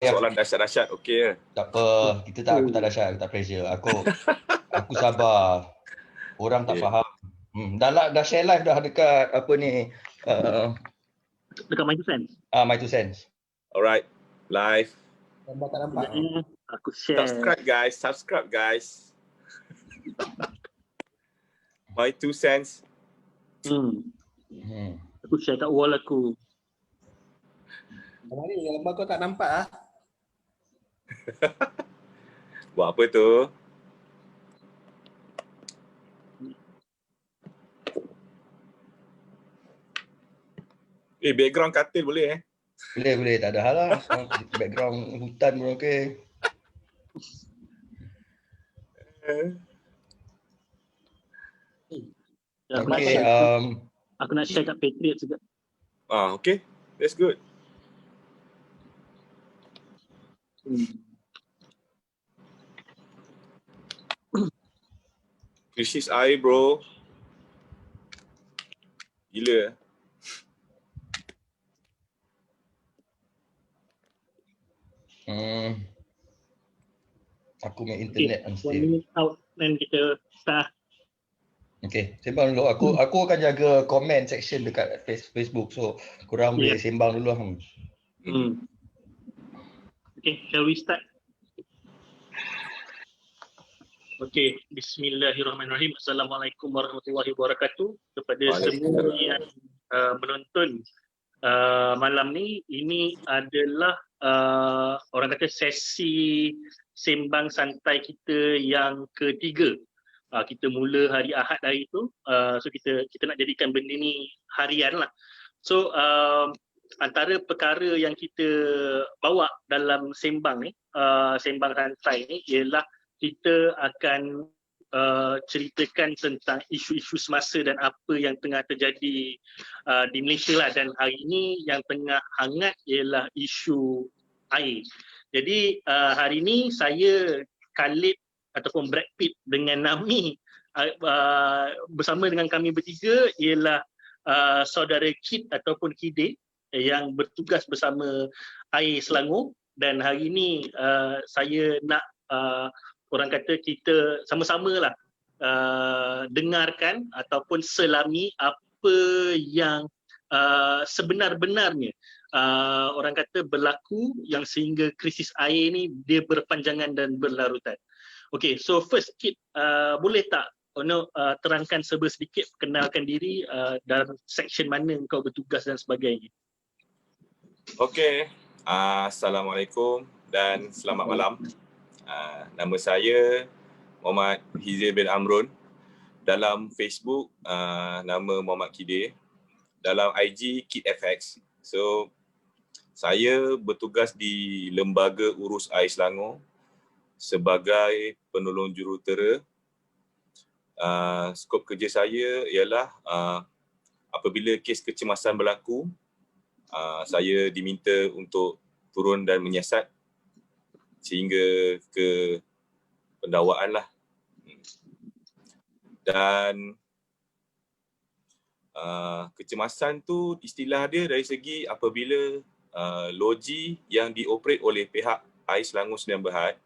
Soalan dahsyat-dahsyat, okey. Tak apa, aku tak dahsyat, aku tak pressure. Aku sabar. Orang tak faham. Dah share live dah dekat apa ni? Dekat My 2 Cents. My 2 Cents. Alright, live. Gambar tak nampak. Aku share. Subscribe guys. My 2 Cents. Aku share kat wall aku. Mana ni gambar kau tak nampak ah? Buat apa tu? Background katil boleh Boleh, tak ada hal lah. Background hutan pun okey. Okay, aku nak share kat Patriot juga. Okay. That's good. Krisis air bro. Gila. Aku main internet unstable. 1 minute out dan kita start. Okay, sembang dulu. Aku akan jaga comment section dekat Facebook. So, korang boleh sembang dulu. Okay, shall we start? Okay, bismillahirrahmanirrahim. Assalamualaikum warahmatullahi wabarakatuh. Kepada semua yang menonton malam ni, ini adalah orang kata sesi sembang santai kita yang ketiga. Kita mula hari Ahad hari tu, so kita nak jadikan benda ni harian lah. So antara perkara yang kita bawa dalam sembang ni, sembang santai ni ialah kita akan ceritakan tentang isu-isu semasa dan apa yang tengah terjadi di Malaysia lah. Dan hari ini yang tengah hangat ialah isu air. Jadi hari ini saya Khalid ataupun Brad Pitt dengan Nami bersama dengan kami bertiga ialah saudara Kid ataupun Kide yang bertugas bersama Air Selangor. Dan hari ini saya nak orang kata kita sama-sama lah dengarkan ataupun selami apa yang sebenar-benarnya orang kata berlaku yang sehingga krisis air ni dia berpanjangan dan berlarutan. Okay, so first Kid, boleh tak terangkan sedikit, kenalkan diri, dalam section mana kau bertugas dan sebagainya. Okay, Assalamualaikum dan selamat malam. Nama saya Muhammad Hizir bin Amrun. Dalam Facebook, nama Muhammad Kide. Dalam IG, KidFX. So, saya bertugas di Lembaga Urus Air Selangor sebagai penolong jurutera. Skop kerja saya ialah apabila kes kecemasan berlaku, saya diminta untuk turun dan menyiasat sehingga ke pendakwaan lah. Dan kecemasan tu istilah dia dari segi apabila loji yang dioperate oleh pihak Air Selangor Sdn Bhd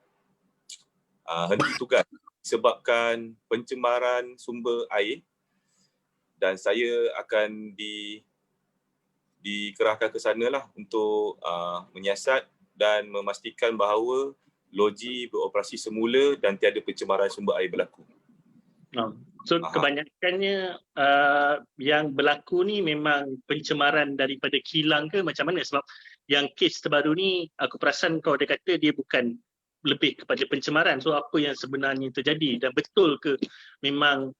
henti tugas disebabkan pencemaran sumber air, dan saya akan dikerahkan ke sana lah untuk menyiasat dan memastikan bahawa loji beroperasi semula dan tiada pencemaran sumber air berlaku. So kebanyakannya yang berlaku ni memang pencemaran daripada kilang ke macam mana? Sebab yang kes terbaru ni aku perasan kau ada kata dia bukan lebih kepada pencemaran. So apa yang sebenarnya terjadi dan betul ke memang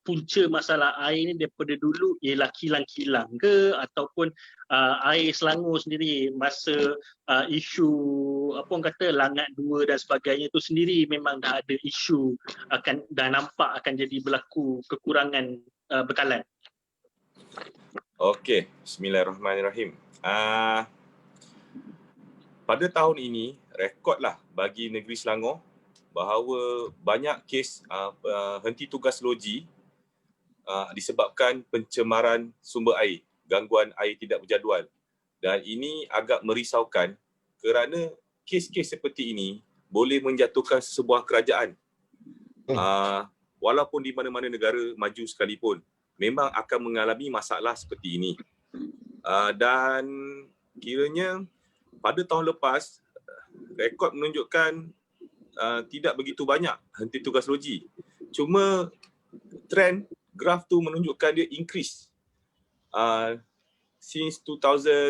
punca masalah air ni daripada dulu ialah kilang-kilang ke ataupun Air Selangor sendiri masa isu apa orang kata Langat 2 dan sebagainya tu sendiri memang dah ada isu dah nampak akan jadi berlaku kekurangan bekalan. Okey, bismillahirrahmanirrahim. Pada tahun ini rekodlah bagi negeri Selangor bahawa banyak kes henti tugas loji disebabkan pencemaran sumber air, gangguan air tidak berjadual. Dan ini agak merisaukan kerana kes-kes seperti ini boleh menjatuhkan sebuah kerajaan. Walaupun di mana-mana negara maju sekalipun, memang akan mengalami masalah seperti ini. Dan kiranya pada tahun lepas, rekod menunjukkan tidak begitu banyak henti tugas loji. Cuma trend graf tu menunjukkan dia increase. Since 2017,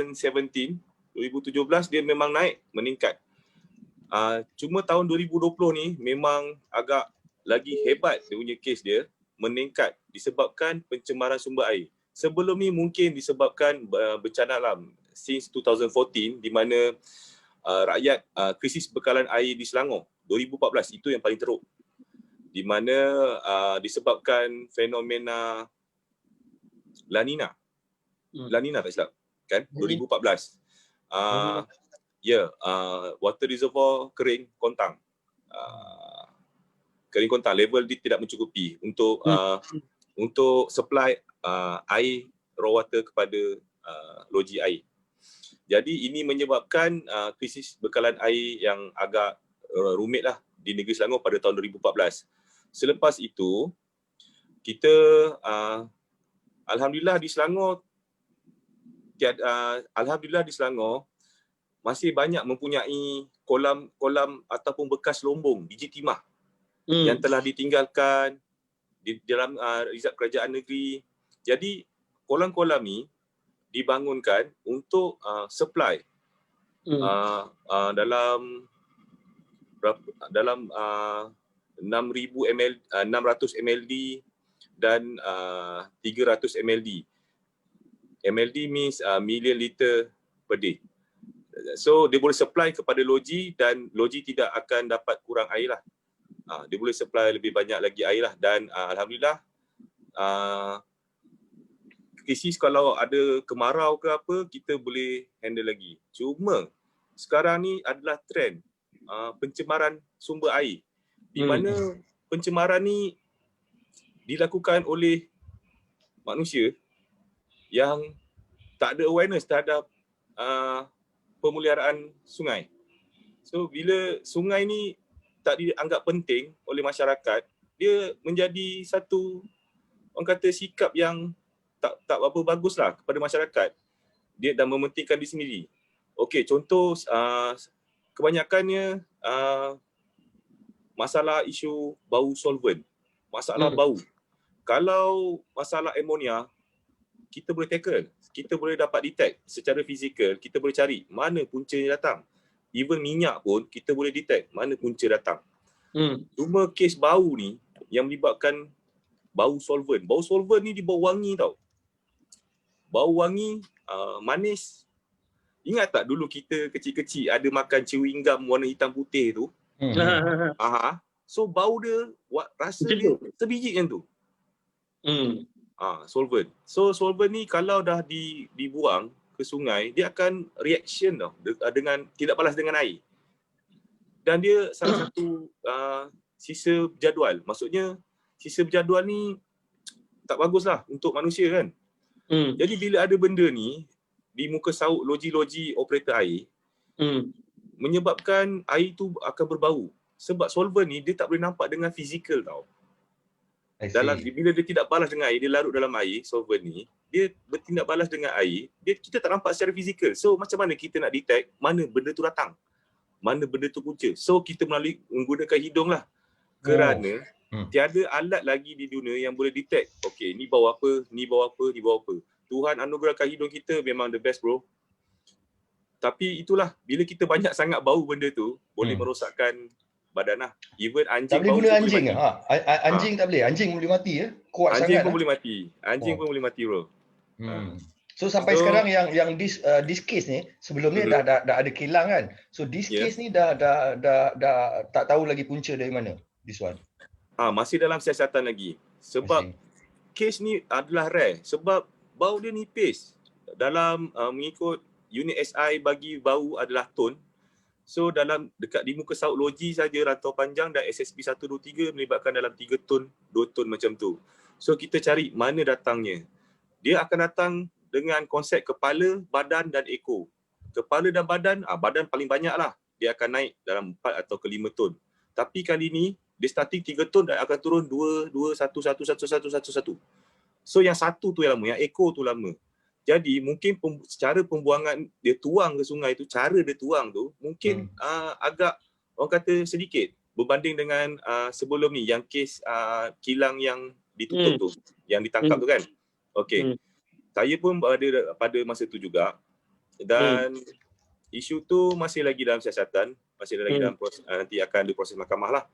dia memang naik, meningkat. Cuma tahun 2020 ni memang agak lagi hebat dia punya kes dia, meningkat disebabkan pencemaran sumber air. Sebelum ni mungkin disebabkan bencana alam. Since 2014 di mana rakyat krisis bekalan air di Selangor 2014 itu yang paling teruk. Di mana disebabkan fenomena La Nina. La Nina tak silap kan 2014. Water reservoir kering kontang. Kering kontang, level dia tidak mencukupi untuk supply air raw water kepada loji air. Jadi ini menyebabkan krisis bekalan air yang agak rumit lah di negeri Selangor pada tahun 2014. Selepas itu, kita Alhamdulillah di Selangor masih banyak mempunyai kolam ataupun bekas lombong biji timah yang telah ditinggalkan di dalam rizab kerajaan negeri. Jadi kolam-kolam ni dibangunkan untuk supply dalam 600 mld dan 300 mld. MLD means million liter per day. So dia boleh supply kepada loji dan loji tidak akan dapat kurang air lah. Dia boleh supply lebih banyak lagi air lah. Dan Alhamdulillah krisis kalau ada kemarau ke apa, kita boleh handle lagi. Cuma sekarang ni adalah trend pencemaran sumber air, di mana pencemaran ni dilakukan oleh manusia yang tak ada awareness terhadap pemeliharaan sungai. So bila sungai ni tak dianggap penting oleh masyarakat, dia menjadi satu orang kata sikap yang tak apa baguslah kepada masyarakat. Dia dah mementingkan diri sendiri. Okey, contoh kebanyakannya masalah isu bau solvent, masalah bau. Kalau masalah amonia, kita boleh tackle, kita boleh dapat detect secara fizikal, kita boleh cari mana puncanya datang. Even minyak pun kita boleh detect mana punca datang. Cuma kes bau ni yang menyebabkan bau solvent. Bau solvent ni dia bau wangi tau. Bau wangi, manis. Ingat tak dulu kita kecil-kecil ada makan chewing gum warna hitam putih tu? So bau dia, rasa dia sebiji macam tu. Solvent. So solvent ni kalau dah dibuang ke sungai, dia akan reaction tau dengan tidak balas dengan air. Dan dia salah satu sisa berjadual. Maksudnya sisa berjadual ni tak baguslah untuk manusia kan. Jadi bila ada benda ni di muka sauk loji-loji operator air, menyebabkan air tu akan berbau. Sebab solvent ni dia tak boleh nampak dengan fizikal tau. Bila dia tidak balas dengan air, dia larut dalam air, solvent ni, dia bertindak balas dengan air, kita tak nampak secara fizikal. So macam mana kita nak detect mana benda tu datang, mana benda tu punca? So kita menggunakan hidung lah. Kerana tiada alat lagi di dunia yang boleh detect, okay, ni bau apa, ni bau apa, ni bau apa. Tuhan anugerahkan hidung kita memang the best bro. Tapi itulah, bila kita banyak sangat bau benda tu, boleh merosakkan badan lah. Even anjing tak boleh bau guna tu anjing boleh mati. Anjing tak boleh. Anjing boleh mati ya. Kuat anjing sangat. Pun boleh mati. Anjing pun boleh mati bro. So sampai sekarang yang this case ni sebelum ni dah ada kilang kan. So this case ni dah tak tahu lagi punca dari mana this one. Masih dalam siasatan lagi. Sebab case ni adalah rare sebab bau dia nipis. Dalam mengikut unit SI bagi bau adalah ton. So dekat di muka sauk loji saja rantau panjang dan SSP 123 melibatkan dalam 3 ton, 2 ton macam tu. So kita cari mana datangnya. Dia akan datang dengan konsep kepala, badan dan ekor. Kepala dan badan, badan paling banyak lah. dia akan naik dalam 4 atau ke 5 ton. Tapi kali ni dia starting 3 ton dan akan turun 2, 1, 1, 1, 1, 1, 1. So yang satu tu yang lama, yang ekor tu lama. Jadi mungkin secara pembuangan dia tuang ke sungai tu, cara dia tuang tu mungkin agak orang kata sedikit berbanding dengan sebelum ni yang kes kilang yang ditutup tu, yang ditangkap tu kan. Okey. Saya pun ada pada masa tu juga dan isu tu masih lagi dalam siasatan, masih lagi dalam proses, nanti akan diproses mahkamah lah.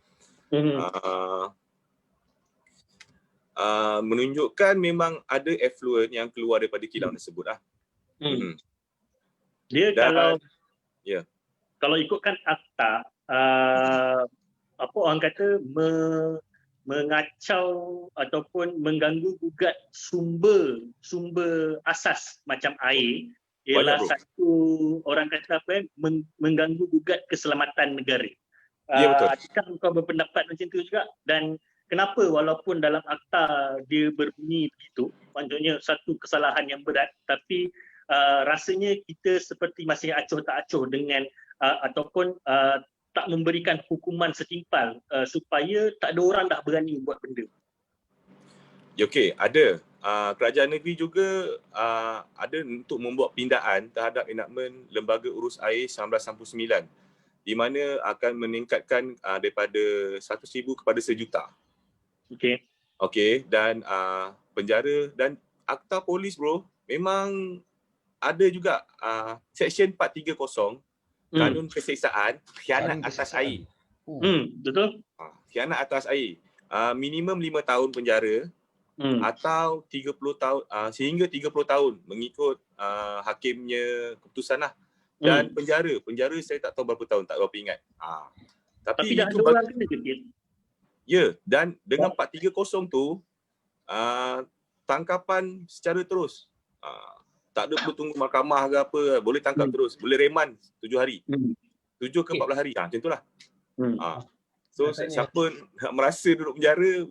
Menunjukkan memang ada effluent yang keluar daripada kilang tersebut lah. Dia Dan, kalau ikutkan akta, apa orang kata mengacau ataupun mengganggu gugat sumber asas macam air ialah satu orang kata apa mengganggu gugat keselamatan negara. Ya betul. Adakah kau berpendapat macam tu juga? Dan kenapa walaupun dalam akta dia berbunyi begitu, maksudnya satu kesalahan yang berat, tapi rasanya kita seperti masih acuh tak acuh dengan ataupun tak memberikan hukuman setimpal supaya tak ada orang dah berani buat benda. Okey, ada. Kerajaan negeri juga ada untuk membuat pindaan terhadap enakmen Lembaga Urus Air 1999 di mana akan meningkatkan daripada 1,000 kepada 1,000,000. Okey, dan penjara dan akta polis bro, memang ada juga Seksyen 430 Kanun Keseksaan khianat atas air. Betul? Khianat atas air. Minimum 5 tahun penjara atau 30 tahun sehingga 30 tahun mengikut hakimnya keputusan lah. Dan penjara saya tak tahu berapa tahun, tak berapa ingat. Tapi dah ada orang kena ke? Ya, dan dengan 430 tu tangkapan secara terus. Tak ada perlu tunggu mahkamah ke apa, boleh tangkap terus, boleh reman 7 hari. 7 ke 14 hari. Macam itulah. So siapa nak merasa duduk penjara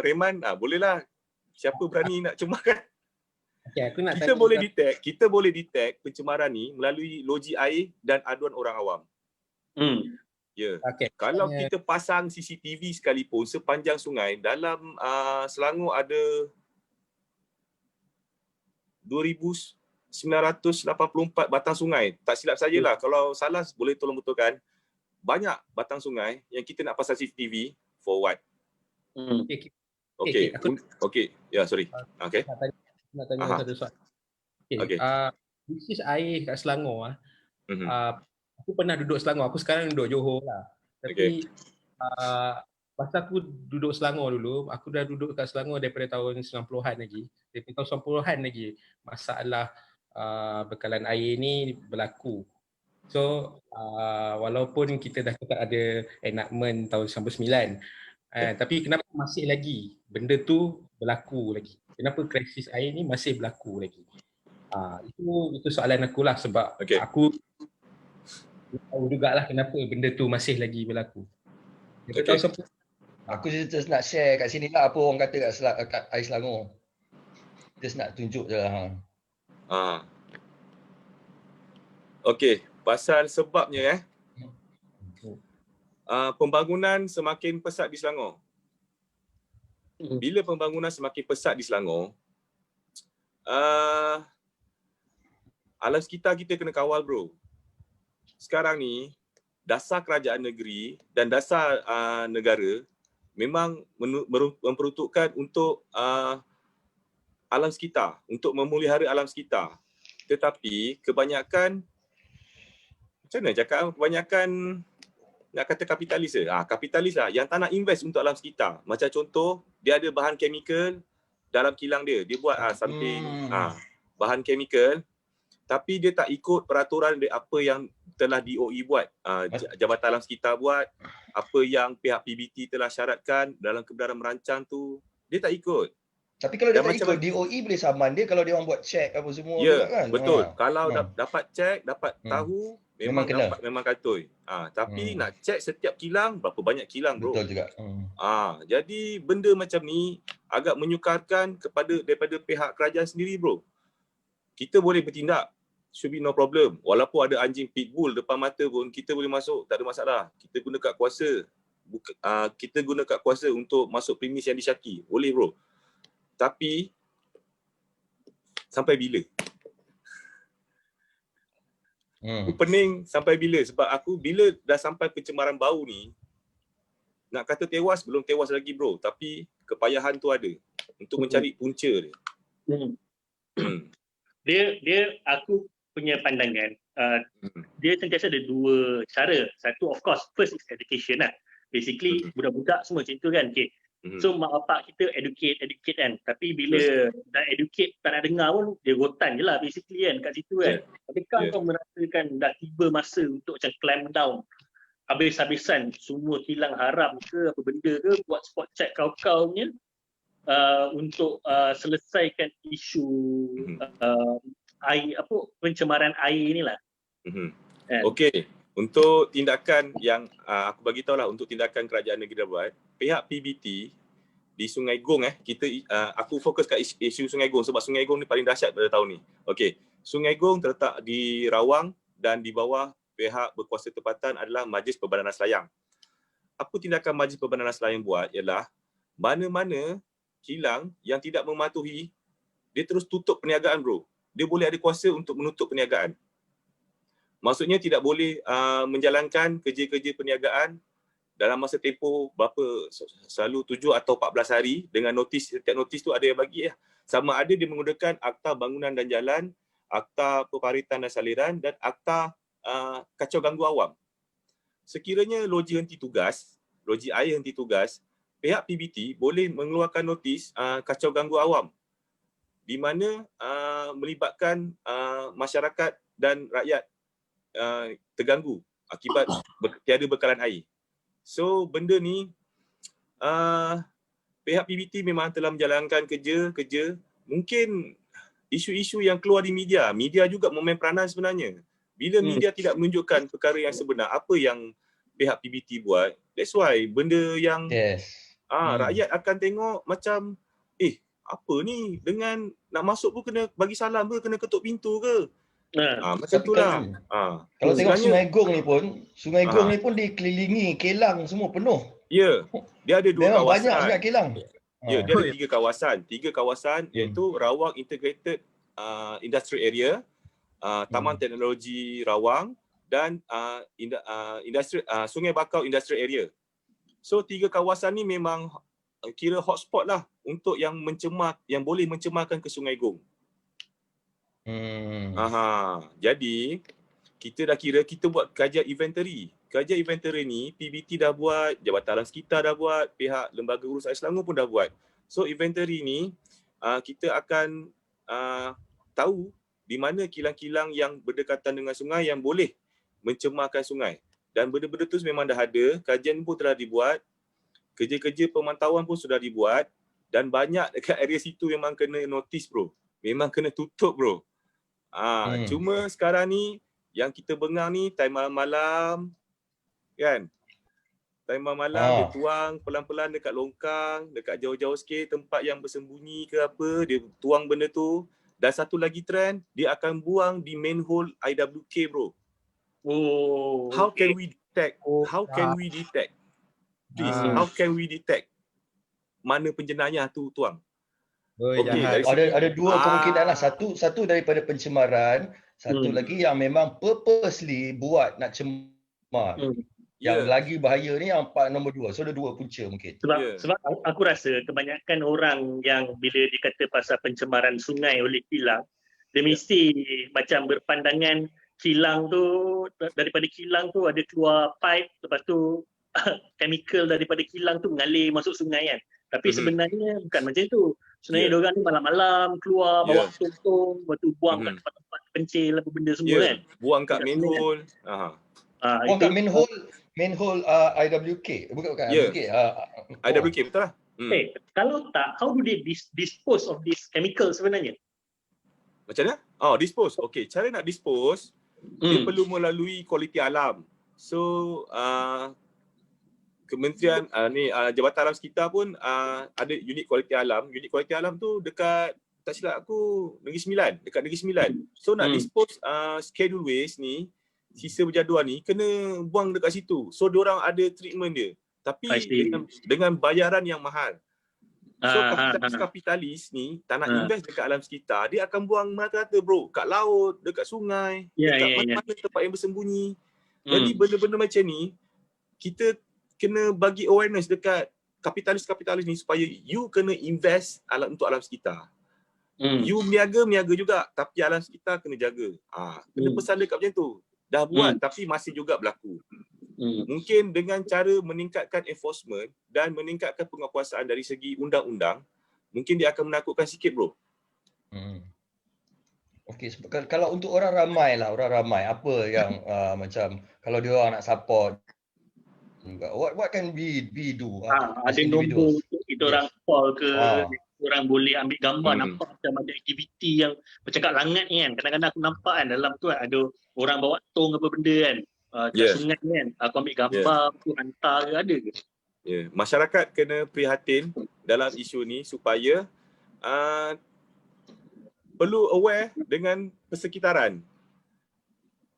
reman, bolehlah. Siapa berani nak cemarkan? Kita boleh detect pencemaran ni melalui loji air dan aduan orang awam. Ya. Kalau kita pasang CCTV sekalipun sepanjang sungai, dalam Selangor ada 2,984 batang sungai. Tak silap saya lah. Kalau salah boleh tolong betulkan. Banyak batang sungai yang kita nak pasang CCTV for what? Okey. Ya, sorry. Okey. Nak tanya satu soalan. Bisnis air kat Selangor aku pernah duduk Selangor. Aku sekarang duduk Johor lah. Tapi masa aku duduk Selangor dulu, aku dah duduk kat Selangor daripada tahun 90-an lagi. Daripada tahun 90-an lagi masalah bekalan air ni berlaku. So walaupun kita dah cakap ada enactment tahun 99, tapi kenapa masih lagi benda tu berlaku lagi? Kenapa krisis air ni masih berlaku lagi? Itu soalan aku lah, sebab aku tahu jugalah kenapa benda tu masih lagi berlaku. Aku just nak share kat sini lah apa orang kata kat air Selangor. Just nak tunjuk je lah. Okey, pasal sebabnya pembangunan semakin pesat di Selangor. Bila pembangunan semakin pesat di Selangor, alam sekitar kita kena kawal bro. Sekarang ni dasar kerajaan negeri dan dasar negara memang memperuntukkan untuk alam sekitar, untuk memelihara alam sekitar. Tetapi kebanyakan, macam mana cakap, kebanyakan nak kata kapitalis ke? Kapitalis lah yang tak nak invest untuk alam sekitar. Macam contoh, dia ada bahan chemical dalam kilang dia. Dia buat something, bahan chemical, tapi dia tak ikut peraturan dia, apa yang telah DOE buat, Jabatan Alam Sekitar buat, apa yang pihak PBT telah syaratkan dalam kebenaran merancang tu, dia tak ikut. Tapi kalau dia tak ikut, DOE boleh saman dia kalau dia orang buat check apa semua juga kan? Betul. Kalau dapat check, dapat tahu, memang katoi. Tapi nak check setiap kilang, berapa banyak kilang bro. Betul juga. Jadi benda macam ni agak menyukarkan daripada pihak kerajaan sendiri bro. Kita boleh bertindak, should be no problem. Walaupun ada anjing pitbull depan mata pun kita boleh masuk, tak ada masalah. Kita guna kad kuasa. Kita guna kad kuasa untuk masuk premis yang disyaki. Boleh bro. Tapi sampai bila? Aku pening sampai bila? Sebab aku bila dah sampai pencemaran bau ni, nak kata tewas, belum tewas lagi bro. Tapi kepayahan tu ada untuk mencari punca dia. Dia aku punya pandangan, dia sentiasa ada dua cara. Satu of course, first is education lah. Basically budak-budak semua macam tu kan. Okay. So mak bapak kita educate kan. Tapi bila dah educate tak nak dengar pun, dia rotan je lah basically kan kat situ kan. Tapi kau merasakan dah tiba masa untuk macam clamp down habis-habisan semua kilang haram ke apa benda ke, buat spot check kau-kau punya untuk selesaikan isu air, pencemaran air ni lah. Okey, untuk tindakan yang aku bagi tahu lah, untuk tindakan kerajaan negeri dah buat, pihak PBT di Sungai Gong aku fokus kat isu Sungai Gong sebab Sungai Gong ni paling dahsyat pada tahun ni. Okey, Sungai Gong terletak di Rawang dan di bawah pihak berkuasa tempatan adalah Majlis Perbadanan Selayang. Apa tindakan Majlis Perbadanan Selayang buat ialah mana-mana kilang yang tidak mematuhi, dia terus tutup perniagaan bro. Dia boleh ada kuasa untuk menutup perniagaan. Maksudnya tidak boleh menjalankan kerja-kerja perniagaan dalam masa tempoh berapa, selalu 7 atau 14 hari dengan notis. Setiap notis tu ada yang bagi sama ada dia menggunakan Akta Bangunan dan Jalan, Akta Peparitan dan Saliran dan Akta Kacau Ganggu Awam. Sekiranya loji henti tugas, loji air henti tugas, pihak PBT boleh mengeluarkan notis kacau ganggu awam di mana melibatkan masyarakat dan rakyat terganggu akibat tiada bekalan air. So benda ni pihak PBT memang telah menjalankan kerja. Mungkin isu-isu yang keluar di media juga memain peranan sebenarnya. Bila media tidak menunjukkan perkara yang sebenar, apa yang pihak PBT buat, that's why benda yang rakyat akan tengok macam apa ni, dengan nak masuk pun kena bagi salam ke, kena ketuk pintu ke. Macam tu lah. Kalau tengok Sungai Gong ni pun dikelilingi kilang semua penuh. Ya, dia ada 2 memang kawasan. Banyak sangat kilang. Ya, dia ada 3 kawasan. 3 kawasan iaitu Rawang Integrated Industrial Area, Taman Teknologi Rawang dan Sungai Bakau Industrial Area. So 3 kawasan ni memang kira hotspot lah untuk yang boleh mencemarkan ke Sungai Gong. Jadi kita buat kajian inventory. Kajian inventory ni PBT dah buat, Jabatan Alam Sekitar dah buat, pihak Lembaga Urus Air Selangor pun dah buat. So inventory ni kita akan tahu di mana kilang-kilang yang berdekatan dengan sungai yang boleh mencemarkan sungai. Dan benda-benda tu memang dah ada, kajian pun telah dibuat, kerja-kerja pemantauan pun sudah dibuat dan banyak dekat area situ memang kena notis bro. Memang kena tutup bro. Cuma sekarang ni yang kita bengang ni time malam-malam kan. Time malam dia tuang pelan-pelan dekat longkang, dekat jauh-jauh sikit tempat yang bersembunyi ke apa, dia tuang benda tu. Dan satu lagi trend, dia akan buang di manhole IWK bro. How can we detect? Please, how can we detect mana penjenayah tu tuang? Ada 2 kemungkinan lah. Satu daripada pencemaran, satu lagi yang memang purposely buat nak cemar. Yang lagi bahaya ni yang nombor 2. So ada 2 punca mungkin. Sebab aku rasa kebanyakan orang yang bila dikata pasal pencemaran sungai oleh kilang, dia mesti macam berpandangan kilang tu, daripada kilang tu ada keluar pipe, lepas tu chemical daripada kilang tu mengalir masuk sungai kan. Tapi sebenarnya bukan macam tu. Sebenarnya diorang ni malam-malam keluar bawa tong-tong, lepas tu buang kat tempat-tempat pencil apa benda semua kan. Buang kat manhole. Buang kat manhole IWK. Bukan IWK. IWK betul lah. Kalau tak, how do they dispose of this chemical sebenarnya? Macam mana? Dispose. Okey, cara nak dispose dia perlu melalui kualiti alam. So Kementerian Jabatan Alam Sekitar pun ada unit kualiti alam. Unit kualiti alam tu dekat tak silap aku Negeri Sembilan, dekat Negeri Sembilan. So nak dispose schedule waste ni, sisa berjadual ni kena buang dekat situ. So diorang ada treatment dia. Tapi dengan bayaran yang mahal. So kapitalis ni tak nak invest dekat alam sekitar, dia akan buang merata-rata bro, kat laut, dekat sungai, dekat mana-mana tempat yang bersembunyi. Jadi benda-benda macam ni kita kena bagi awareness dekat kapitalis-kapitalis ni supaya you kena invest untuk alam sekitar. You meniaga juga, tapi alam sekitar kena jaga. Kena pesan dekat macam tu. Dah buat tapi masih juga berlaku. Mungkin dengan cara meningkatkan enforcement dan meningkatkan penguasaan dari segi undang-undang, mungkin dia akan menakutkan sikit bro. Okey, kalau untuk orang ramai apa yang macam kalau dia orang nak support juga, what can we do? Ada nombor untuk kita orang call ke, orang boleh ambil gambar, nampak macam ada aktiviti yang macam kat Langat ni kan, kadang-kadang aku nampak kan dalam tu kan, ada orang bawa tong apa benda kan, kat sungai kan, aku ambil gambar, aku hantar ke, ada ke? Masyarakat kena prihatin dalam isu ni supaya perlu aware dengan persekitaran.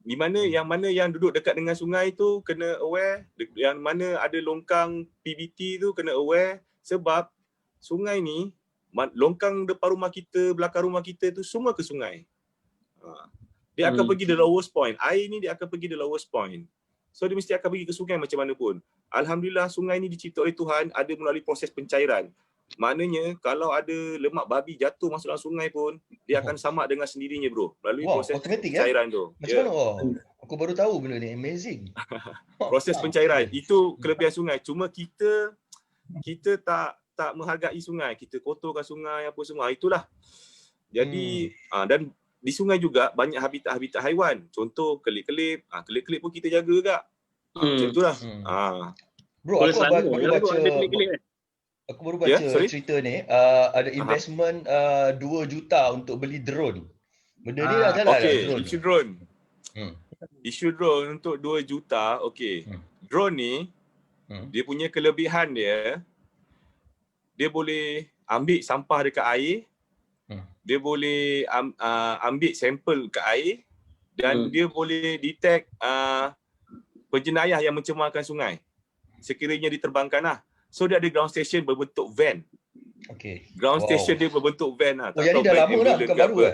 Di mana yang duduk dekat dengan sungai tu kena aware, yang mana ada longkang PBT tu kena aware, sebab sungai ni, longkang depan rumah kita, belakang rumah kita tu semua ke sungai. Dia akan pergi the lowest point. Air ni dia akan pergi the lowest point. So dia mesti akan pergi ke sungai macam mana pun. Alhamdulillah sungai ni dicipta oleh Tuhan, ada melalui proses pencairan. Maknanya kalau ada lemak babi jatuh masuk dalam sungai pun, dia akan samak dengan sendirinya bro. Melalui proses pencairan tu. Macam mana? Aku baru tahu benda ni, amazing. Proses pencairan, itu kelebihan sungai. Cuma kita tak menghargai sungai, kita kotorkan sungai apa semua. Itulah. Jadi dan di sungai juga banyak habitat haiwan. Contoh kelip-kelip, kelip-kelip pun kita jaga juga. Macam itulah. Bro, aku baru baca cerita ni, ada investment 2 juta untuk beli drone. Benda ni dah jalan drone. Isu drone. Isu drone untuk 2 juta, drone ni, dia punya kelebihan dia boleh ambil sampah dekat air, dia boleh ambil sampel kat air, dan dia boleh detect penjenayah yang mencemarkan sungai. Sekiranya diterbangkan lah. So dia ada ground station berbentuk van. Ground station dia berbentuk van lah. Jadi dah lama dah, bukan baru ke?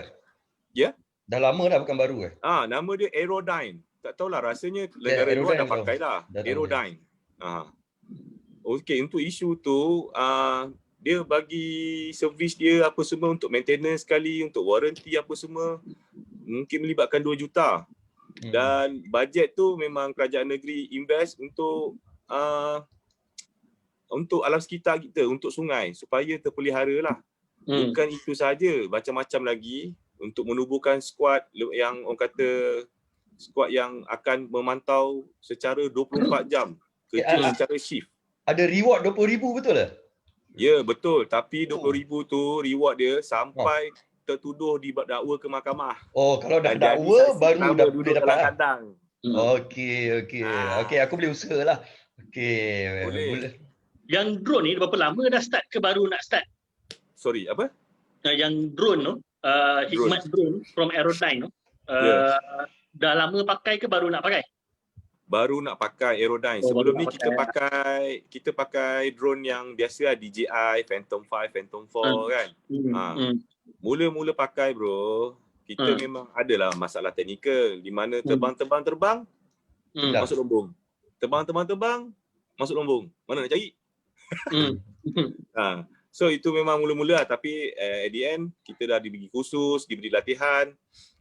Ya? Dah lama dah, bukan baru ke? Nama dia Aerodyne. Tak tahulah, rasanya negara luar dah pakai lah. Aerodyne. Untuk isu tu, dia bagi servis dia apa semua untuk maintenance sekali, untuk warranty apa semua, mungkin melibatkan 2 juta. Dan bajet tu memang kerajaan negeri invest untuk alam sekitar kita, untuk sungai, supaya terpelihara lah. Bukan itu saja, macam-macam lagi untuk menubuhkan skuad yang orang kata skuad yang akan memantau secara 24 jam, kerja secara shift. Ada reward 20,000 betul tak? Ya, betul. Tapi 20,000 tu reward dia sampai tertuduh didakwa ke mahkamah. Kalau dah dakwa baru dah boleh dapat kandang. Okey, aku boleh usahalah. Boleh. Yang drone ni berapa lama dah start ke baru nak start? Sorry, apa? Yang drone tu, Hikmat drone from Aerodyne tu, dah lama pakai ke baru nak pakai? Baru nak pakai Aerodyne. Sebelum ni kita pakai drone yang biasa, DJI, Phantom 5, Phantom 4 kan. Mula-mula pakai bro, kita memang adalah masalah teknikal, di mana terbang masuk lumbung. Terbang masuk lumbung. Mana nak cari? So itu memang mula-mula, tapi at the end kita dah diberi kursus, diberi latihan.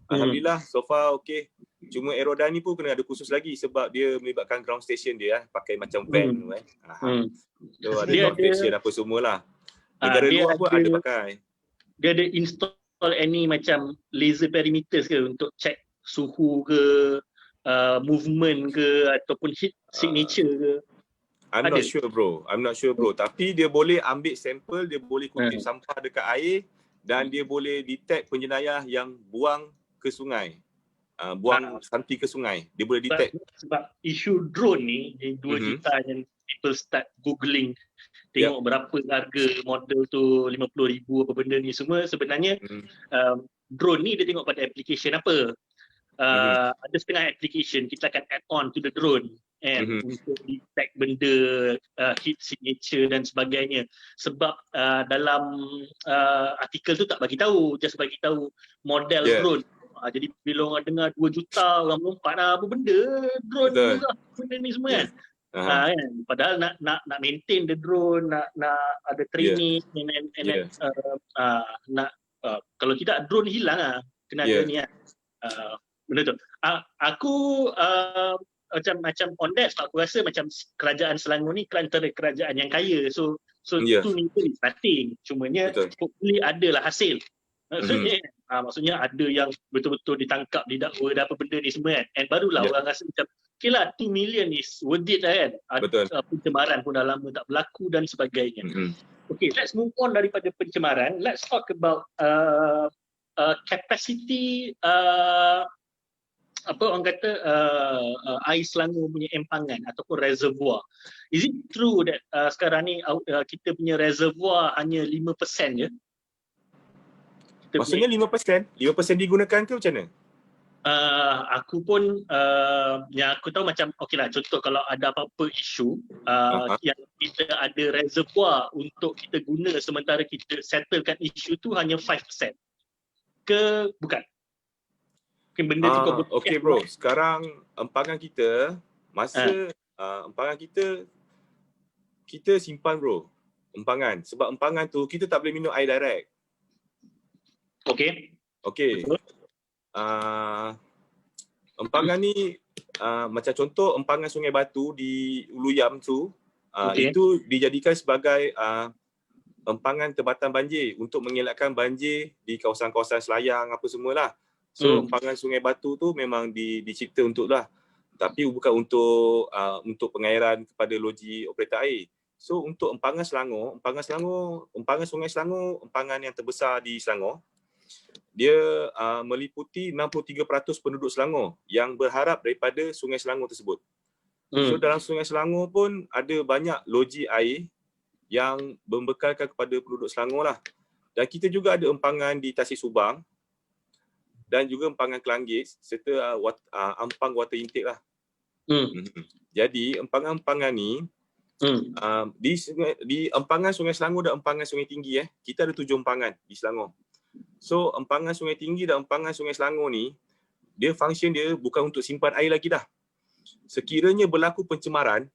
Alhamdulillah so far okey. Cuma Aerodyne ni pun kena ada kursus lagi sebab dia melibatkan ground station dia, pakai macam van tu So ada ground station apa semualah. Negara luar pun ada pakai. Dia ada install any macam laser perimeters ke untuk check suhu ke, movement ke, ataupun heat signature ke? I'm not sure bro. Tapi dia boleh ambil sampel, dia boleh kutip sampah dekat air, dan dia boleh detect penjenayah yang buang ke sungai. Buang santi ke sungai. Dia boleh detect. Sebab isu drone ni 2 juta yang people start googling, tengok berapa harga model tu, 50,000 apa benda ni semua. Sebenarnya drone ni dia tengok pada application apa. Ada setengah application kita akan add on to the drone untuk detect benda, heat signature dan sebagainya. Sebab dalam artikel tu tak bagi tahu, just bagi tahu model drone. Jadi bila orang dengar 2 juta, orang melompat apa benda drone murah benda ni semua kan. Kan? Padahal nak maintain the drone, nak ada training kalau tidak drone hilang kena ada ni kan. Benda tu. Aku macam on that, aku rasa macam kerajaan Selangor ni antara kerajaan yang kaya. So tu ni starting. Cumanya hopefully adalah hasil. Maksudnya ada yang betul-betul ditangkap, didakwa dan apa benda ni semua kan. And barulah orang rasa macam okay lah 2 million is worth it lah kan. Pencemaran pun dah lama tak berlaku dan sebagainya. Okay, let's move on daripada pencemaran. Let's talk about capacity apa orang kata air Selangor punya empangan ataupun reservoir. Is it true that sekarang ni kita punya reservoir hanya 5% je? Maksudnya 5%? 5% digunakan ke macam mana? Aku pun yang aku tahu macam okeylah, contoh kalau ada apa-apa isu yang kita ada reservoir untuk kita guna sementara kita settlekan isu tu hanya 5% ke bukan? Mungkin benda tu kau okey bro, sekarang empangan kita empangan kita simpan bro empangan, sebab empangan tu kita tak boleh minum air direct. Okey. Empangan ni macam contoh empangan Sungai Batu di Ulu Yam tu itu dijadikan sebagai empangan tempatan banjir untuk mengelakkan banjir di kawasan-kawasan Selayang apa semualah. So empangan Sungai Batu tu memang dicipta untuk lah, tapi bukan untuk pengairan kepada loji operator air. So untuk empangan Sungai Selangor, empangan yang terbesar di Selangor, dia meliputi 63% penduduk Selangor yang berharap daripada Sungai Selangor tersebut. So dalam Sungai Selangor pun ada banyak loji air yang membekalkan kepada penduduk Selangor lah. Dan kita juga ada empangan di Tasik Subang dan juga empangan Kelanggit serta Ampang water intake lah. Jadi empangan-empangan ni di empangan Sungai Selangor dan empangan Sungai Tinggi kita ada 7 empangan di Selangor. So empangan Sungai Tinggi dan empangan Sungai Selangor ni function dia bukan untuk simpan air lagi dah. Sekiranya berlaku pencemaran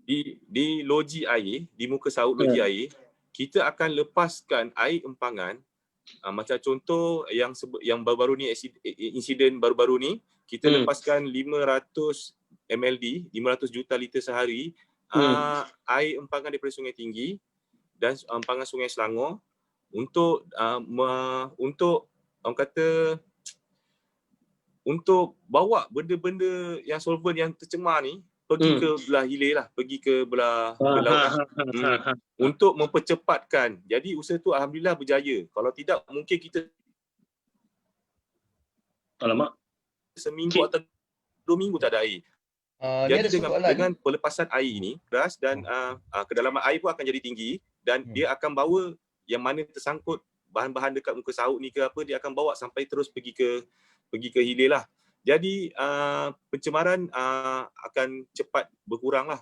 di loji air, di muka saut loji air, kita akan lepaskan air empangan. Macam contoh yang baru-baru ni, insiden baru-baru ni, kita lepaskan 500 MLD, 500 juta liter sehari air empangan daripada Sungai Tinggi dan empangan Sungai Selangor untuk orang kata untuk bawa benda-benda yang solvent yang tercemar ni pergi ke belah hilir lah, pergi ke belah laut untuk mempercepatkan. Jadi usaha tu alhamdulillah berjaya. Kalau tidak mungkin kita seminggu atau 2 minggu tak ada air. Jadi dengan pelepasan air ini deras dan kedalaman air pun akan jadi tinggi dan dia akan bawa yang mana tersangkut bahan-bahan dekat muka saut ni ke apa, dia akan bawa sampai terus pergi ke hilir lah. Jadi pencemaran akan cepat berkurang lah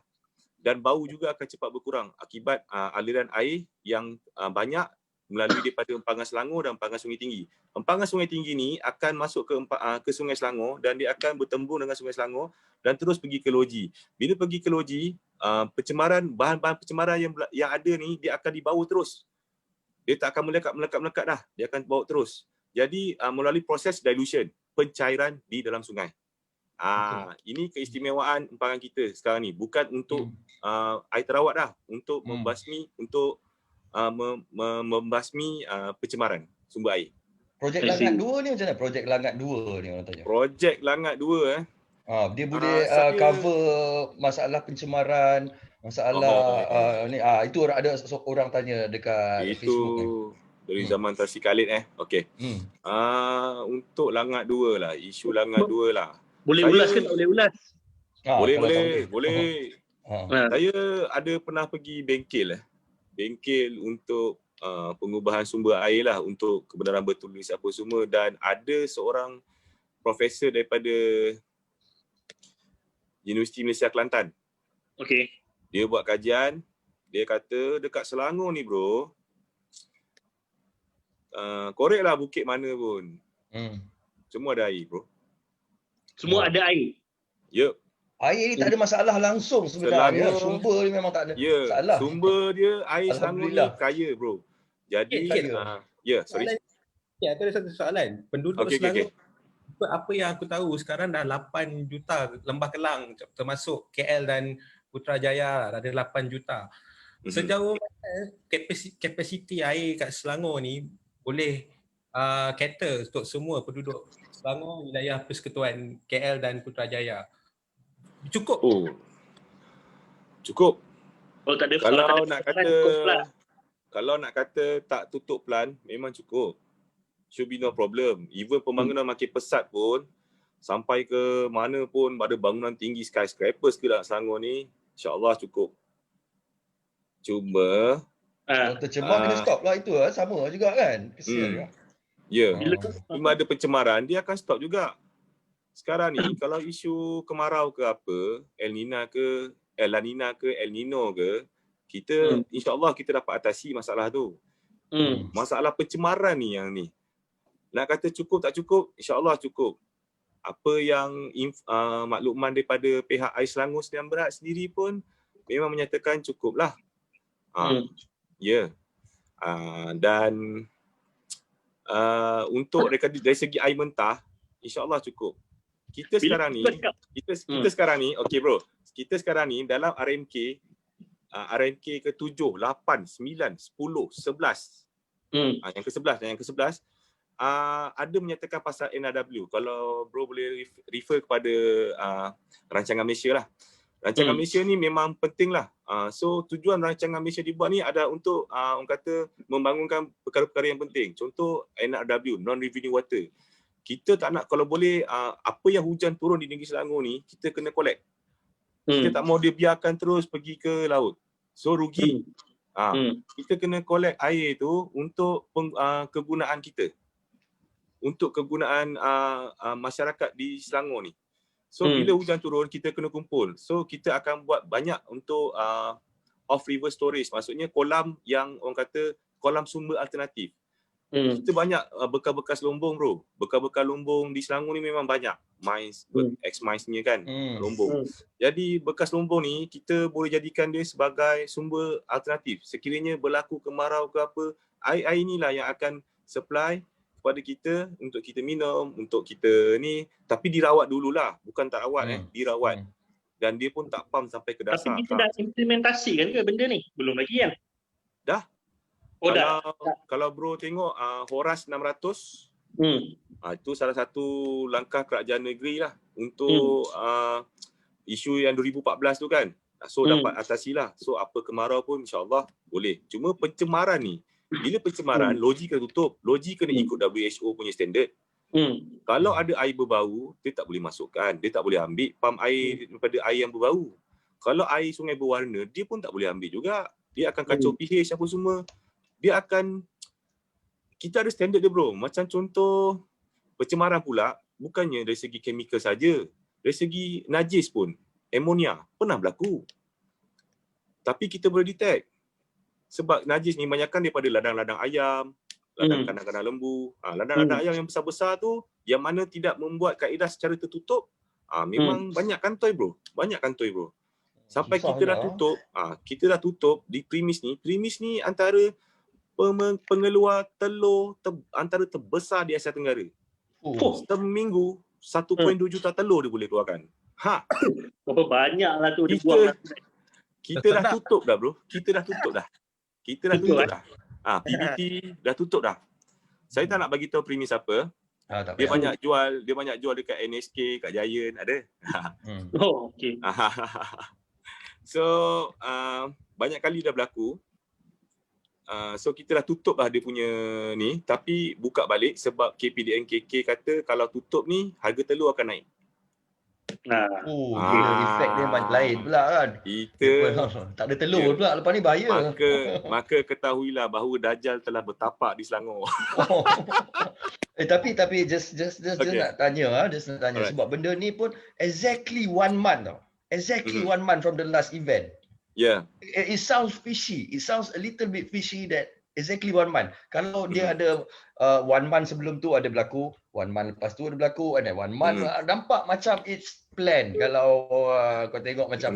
dan bau juga akan cepat berkurang akibat aliran air yang banyak melalui daripada empangan Selangor dan empangan Sungai Tinggi. Empangan Sungai Tinggi ni akan masuk ke Sungai Selangor dan dia akan bertembung dengan Sungai Selangor dan terus pergi ke loji. Bila pergi ke loji, bahan-bahan pencemaran yang ada ni dia akan dibawa terus. Dia tak akan melekat dah. Dia akan bawa terus. Jadi melalui proses dilution, pencairan di dalam sungai. Ini keistimewaan empangan kita sekarang ni. Bukan untuk air terawat dah. Untuk membasmi pencemaran sumber air. Projek Langat 2 ni macam mana? Projek Langat 2 ni orang tanya. Projek Langat 2 dia boleh cover masalah pencemaran, masalah ni itu ada orang tanya dekat Facebook ni. Dari zaman Tan Sri Khalid Okey. Untuk Langat 2 lah, isu Langat 2 lah. Boleh ulas ke tak boleh ulas? Boleh. Saya ada pernah pergi bengkel untuk pengubahan sumber air lah untuk kebenaran bertulis apa semua, dan ada seorang profesor daripada Universiti Malaysia Kelantan. Okey. Dia buat kajian, dia kata dekat Selangor ni bro, korek lah bukit mana pun. Semua ada air bro. Semua ada air? Yup. Air ni tak ada masalah langsung sebenarnya. Sumber ni memang tak ada masalah. Sumber dia air Selangor ni kaya bro. Jadi, sorry. Ya, ada satu soalan. Penduduk Selangor, apa yang aku tahu sekarang dah 8 juta Lembah Kelang, termasuk KL dan Putrajaya ada 8 juta. Sejauh mana kapasiti air kat Selangor ni boleh cater untuk semua penduduk Selangor, wilayah Persekutuan KL dan Putrajaya? Cukup? Cukup. Tak ada, kalau nak kata tak tutup plant, memang cukup. Should be no problem. Even pembangunan makin pesat pun, sampai ke mana pun ada bangunan tinggi skyscrapers ke dalam Selangor ni, insyaAllah cukup. Cuma kalau tercemar kena stop lah, itu lah sama juga kan. Kesian juga. Cuma ada pencemaran, dia akan stop juga. Sekarang ni kalau isu kemarau ke apa, La Nina ke El Nino ke, kita insyaAllah kita dapat atasi masalah tu. Masalah pencemaran ni yang ni. Nak kata cukup tak cukup, insyaAllah cukup. Apa yang makluman daripada pihak Air Selangor Sdn Bhd sendiri pun memang menyatakan cukup lah. Dan untuk dari segi air mentah, insyaAllah cukup. Kita sekarang ni, okey bro, kita sekarang ni dalam RMK ke-7, 8, 9, 10, 11. Yang ke-11 ada menyatakan pasal NRW. Kalau bro boleh refer kepada rancangan Malaysia lah. Rancangan Malaysia ni memang penting lah. So tujuan rancangan Malaysia dibuat ni ada untuk orang kata membangunkan perkara-perkara yang penting. Contoh NRW, non-revenue water. Kita tak nak, kalau boleh apa yang hujan turun di negeri Selangor ni, kita kena collect. Kita tak mau dia biarkan terus pergi ke laut. So rugi. Kita kena collect air tu untuk kegunaan kita. Untuk kegunaan masyarakat di Selangor ni. So bila hujan turun, kita kena kumpul. So kita akan buat banyak untuk off river storage. Maksudnya kolam yang orang kata kolam sumber alternatif. Kita banyak bekas-bekas lumbung bro. Bekas-bekas lumbung di Selangor ni memang banyak. Mines, ex-mines ni kan, lumbung. Jadi bekas lumbung ni kita boleh jadikan dia sebagai sumber alternatif. Sekiranya berlaku kemarau ke apa, air inilah yang akan supply kepada kita untuk kita minum, untuk kita ni. Tapi dirawat dululah, bukan tak rawat dirawat. Dan dia pun tak pump sampai ke dasar. Tapi kita dah implementasikan ke benda ni? Belum lagi kan? Dah. Kalau bro tengok Horas 600, itu salah satu langkah kerajaan negeri lah untuk isu yang 2014 tu kan. So dapat atasilah. So apa kemarau pun insyaAllah boleh. Cuma pencemaran ni, bila pencemaran, loji kena tutup. Loji kena ikut WHO punya standard. Kalau ada air berbau, dia tak boleh masukkan. Dia tak boleh ambil pam air daripada air yang berbau. Kalau air sungai berwarna, dia pun tak boleh ambil juga. Dia akan kacau pH apa semua. Dia akan, kita ada standard dia bro. Macam contoh pencemaran pula, bukannya dari segi chemical saja, dari segi najis pun, amonia pernah berlaku. Tapi kita boleh detect. Sebab najis ni banyakkan daripada ladang-ladang ayam, ladang kandang-kandang lembu. Ladang-ladang ayam yang besar-besar tu, yang mana tidak membuat kaedah secara tertutup, memang banyak kantoi bro. Banyak kantoi bro. Sampai kita dah tutup, kita dah tutup di premis ni antara pengeluar telur antara terbesar di Asia Tenggara. Seminggu 1.2 juta telur dia boleh keluarkan. Berapa banyak lah tu dia buang. Kita dah tutup dah bro. Kita dah tutup dah. PBT dah tutup dah. Saya tak nak bagi tahu premis apa. Dia banyak jual dekat NSK, kat Giant ada. Okey. So banyak kali dah berlaku. So kita dah tutup lah dia punya ni, tapi buka balik sebab KPDN KK kata kalau tutup ni harga telur akan naik. Dia efek dia lain pula kan. Kita tak ada telur pula lepas ni bahaya. Maka ketahuilah bahawa Dajjal telah bertapak di Selangor. Tapi just nak tanya Alright. sebab benda ni pun exactly 1 month tau. Exactly 1 month from the last event. Yeah. It sounds fishy. It sounds a little bit fishy that exactly 1 month. Kalau dia ada 1 month sebelum tu ada berlaku, 1 month lepas tu ada berlaku, and then 1 month nampak macam it's planned. Kalau kau tengok macam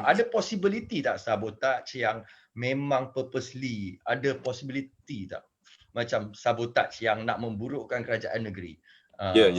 ada possibility tak sabotage yang memang purposely? Ada possibility tak? Macam sabotage yang nak memburukkan kerajaan negeri. Ya.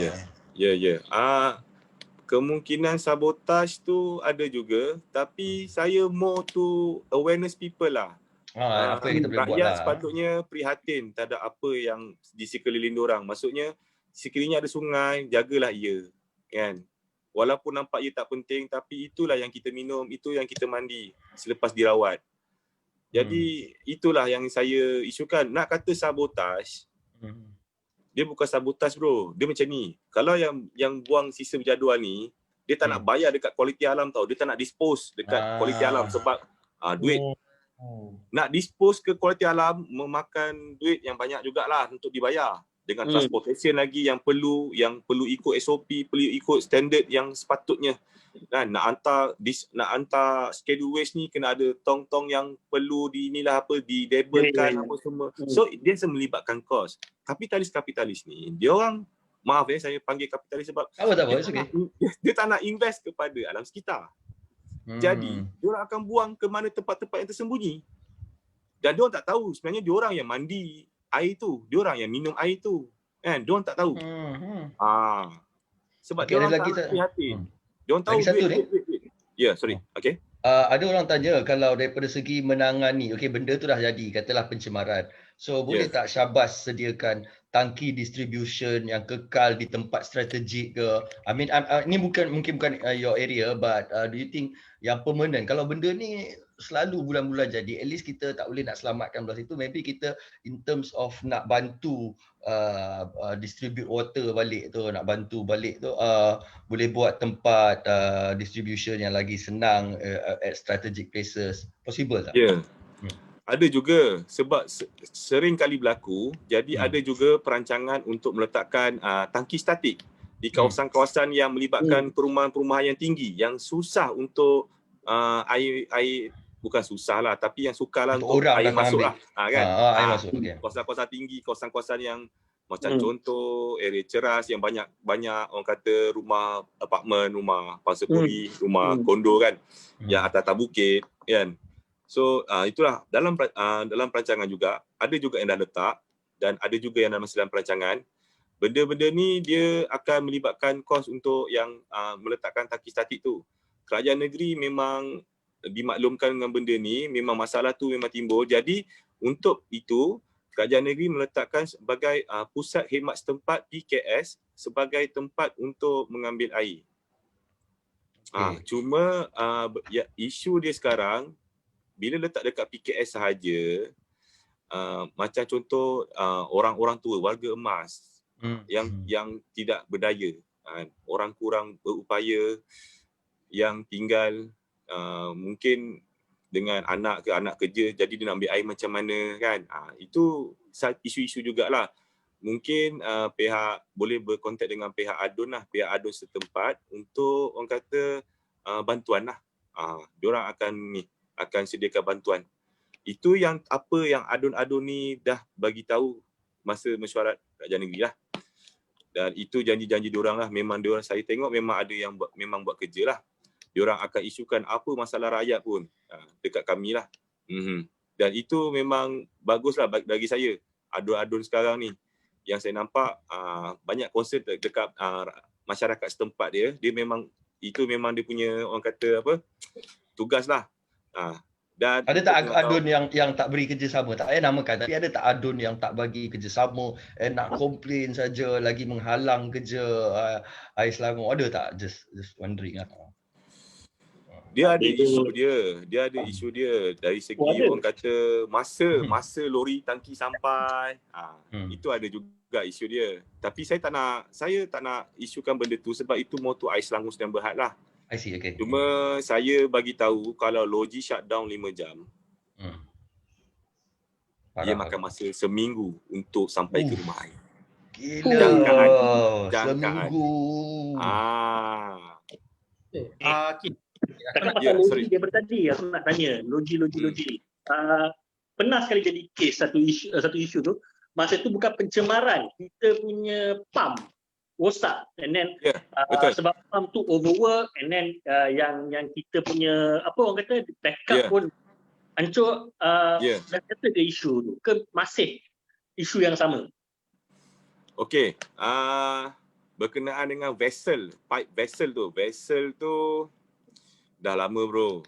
Kemungkinan sabotage tu ada juga, tapi saya more to awareness people lah. Apa yang kita boleh buat rakyat lah. sepatutnya prihatin terhadap apa yang di sekeliling diorang. Maksudnya sekiranya ada sungai, jagalah ia, kan. Walaupun nampak ia tak penting, tapi itulah yang kita minum, itu yang kita mandi selepas dirawat. Jadi itulah yang saya isukan. Nak kata sabotage, dia bukan sabotage bro. Dia macam ni. Kalau yang buang sisa berjadual ni, dia tak nak bayar dekat kualiti alam tau. Dia tak nak dispose dekat kualiti alam sebab duit. Nak dispose ke kualiti alam memakan duit yang banyak jugalah untuk dibayar. Dengan transportation lagi yang perlu ikut SOP, perlu ikut standard yang sepatutnya. Kan nak hantar schedule waste ni kena ada tong-tong yang perlu didabelkan apa semua. So dia melibatkan kos. Kapitalis ni dia orang, maaf saya panggil kapitalis sebab dia tak nak invest kepada alam sekitar. Jadi dia orang akan buang ke mana tempat-tempat yang tersembunyi. Dan dia orang tak tahu sebenarnya dia orang yang mandi air tu, dia orang yang minum air tu. Kan dia orang tak tahu. Sebab dia orang tak prihatin. Dia orang tahu duit. Ya, sorry. Okey. Ada orang tanya kalau daripada segi menangani, benda tu dah jadi, katalah pencemaran. So boleh tak Syabas sediakan tangki distribution yang kekal di tempat strategik ke? I mean, ini mungkin bukan your area, but do you think yang permanent? Kalau benda ni selalu bulan-bulan jadi, at least kita tak boleh nak selamatkan belah situ. Maybe kita in terms of nak bantu distribute water balik tu, nak bantu balik tu, boleh buat tempat distribution yang lagi senang at strategic places. Possible tak? Ya. Ada juga sebab sering kali berlaku. Jadi ada juga perancangan untuk meletakkan tangki statik di kawasan-kawasan yang melibatkan perumahan-perumahan yang tinggi, yang susah untuk air bukan susah lah, tapi yang sukarlah untuk air masuk lah. Kan? Air masuk. Kawasan-kawasan tinggi, kawasan-kawasan yang macam contoh area ceras yang banyak orang kata rumah apartmen, rumah pangsapuri, rumah kondo kan, yang atas bukit kan. So itulah dalam perancangan juga ada juga yang dah letak dan ada juga yang masih dalam perancangan. Benda-benda ni dia akan melibatkan kos untuk yang meletakkan tangki statik tu. Kerajaan negeri memang dimaklumkan dengan benda ni, memang masalah tu memang timbul. Jadi untuk itu kerajaan negeri meletakkan sebagai pusat khidmat setempat PKS sebagai tempat untuk mengambil air. Cuma isu dia sekarang bila letak dekat PKS sahaja, macam contoh orang-orang tua, warga emas yang tidak berdaya, orang kurang berupaya yang tinggal mungkin dengan anak kerja, jadi dia nak ambil air macam mana kan. Itu isu-isu jugalah. Mungkin pihak boleh berkontak dengan pihak ADUN lah, pihak ADUN setempat untuk orang kata bantuan lah. Diorang akan sediakan bantuan. Itu yang ADUN ni dah bagi tahu masa mesyuarat kerajaan negeri lah. Dan itu janji-janji diorang lah. Memang diorang, saya tengok memang ada yang memang buat kerja lah. Diorang akan isukan apa masalah rakyat pun dekat kami lah. Dan itu memang baguslah bagi saya. ADUN sekarang ni yang saya nampak banyak concern dekat masyarakat setempat dia. Itu memang dia punya orang kata tugas lah. Dan ada tak ADUN yang tak beri kerjasama? Tak payah namakan, tapi ada tak ADUN yang tak bagi kerjasama, nak komplain saja, lagi menghalang kerja Air Selangor? Ada tak? Just wondering lah. Dia ada isu dia dari segi orang kata masa lori tangki sampai. Itu ada juga isu dia. Tapi saya tak nak isukan benda tu sebab itu motor Ais Selangor Sdn Bhd lah. I see, okay. Cuma saya bagi tahu kalau logi shutdown 5 jam. Dia makan masa seminggu untuk sampai ke rumah air. Gila. Seminggu. Logi dia tadi aku nak tanya logi. Pernah sekali jadi kes satu isu tu, masa tu bukan pencemaran, kita punya pump rosak and then sebab pump tu overwork and then yang kita punya apa orang kata backup pun hancur. Dah kata ke isu tu ke masih isu yang sama? Okey, berkenaan dengan pipe vessel tu dah lama bro.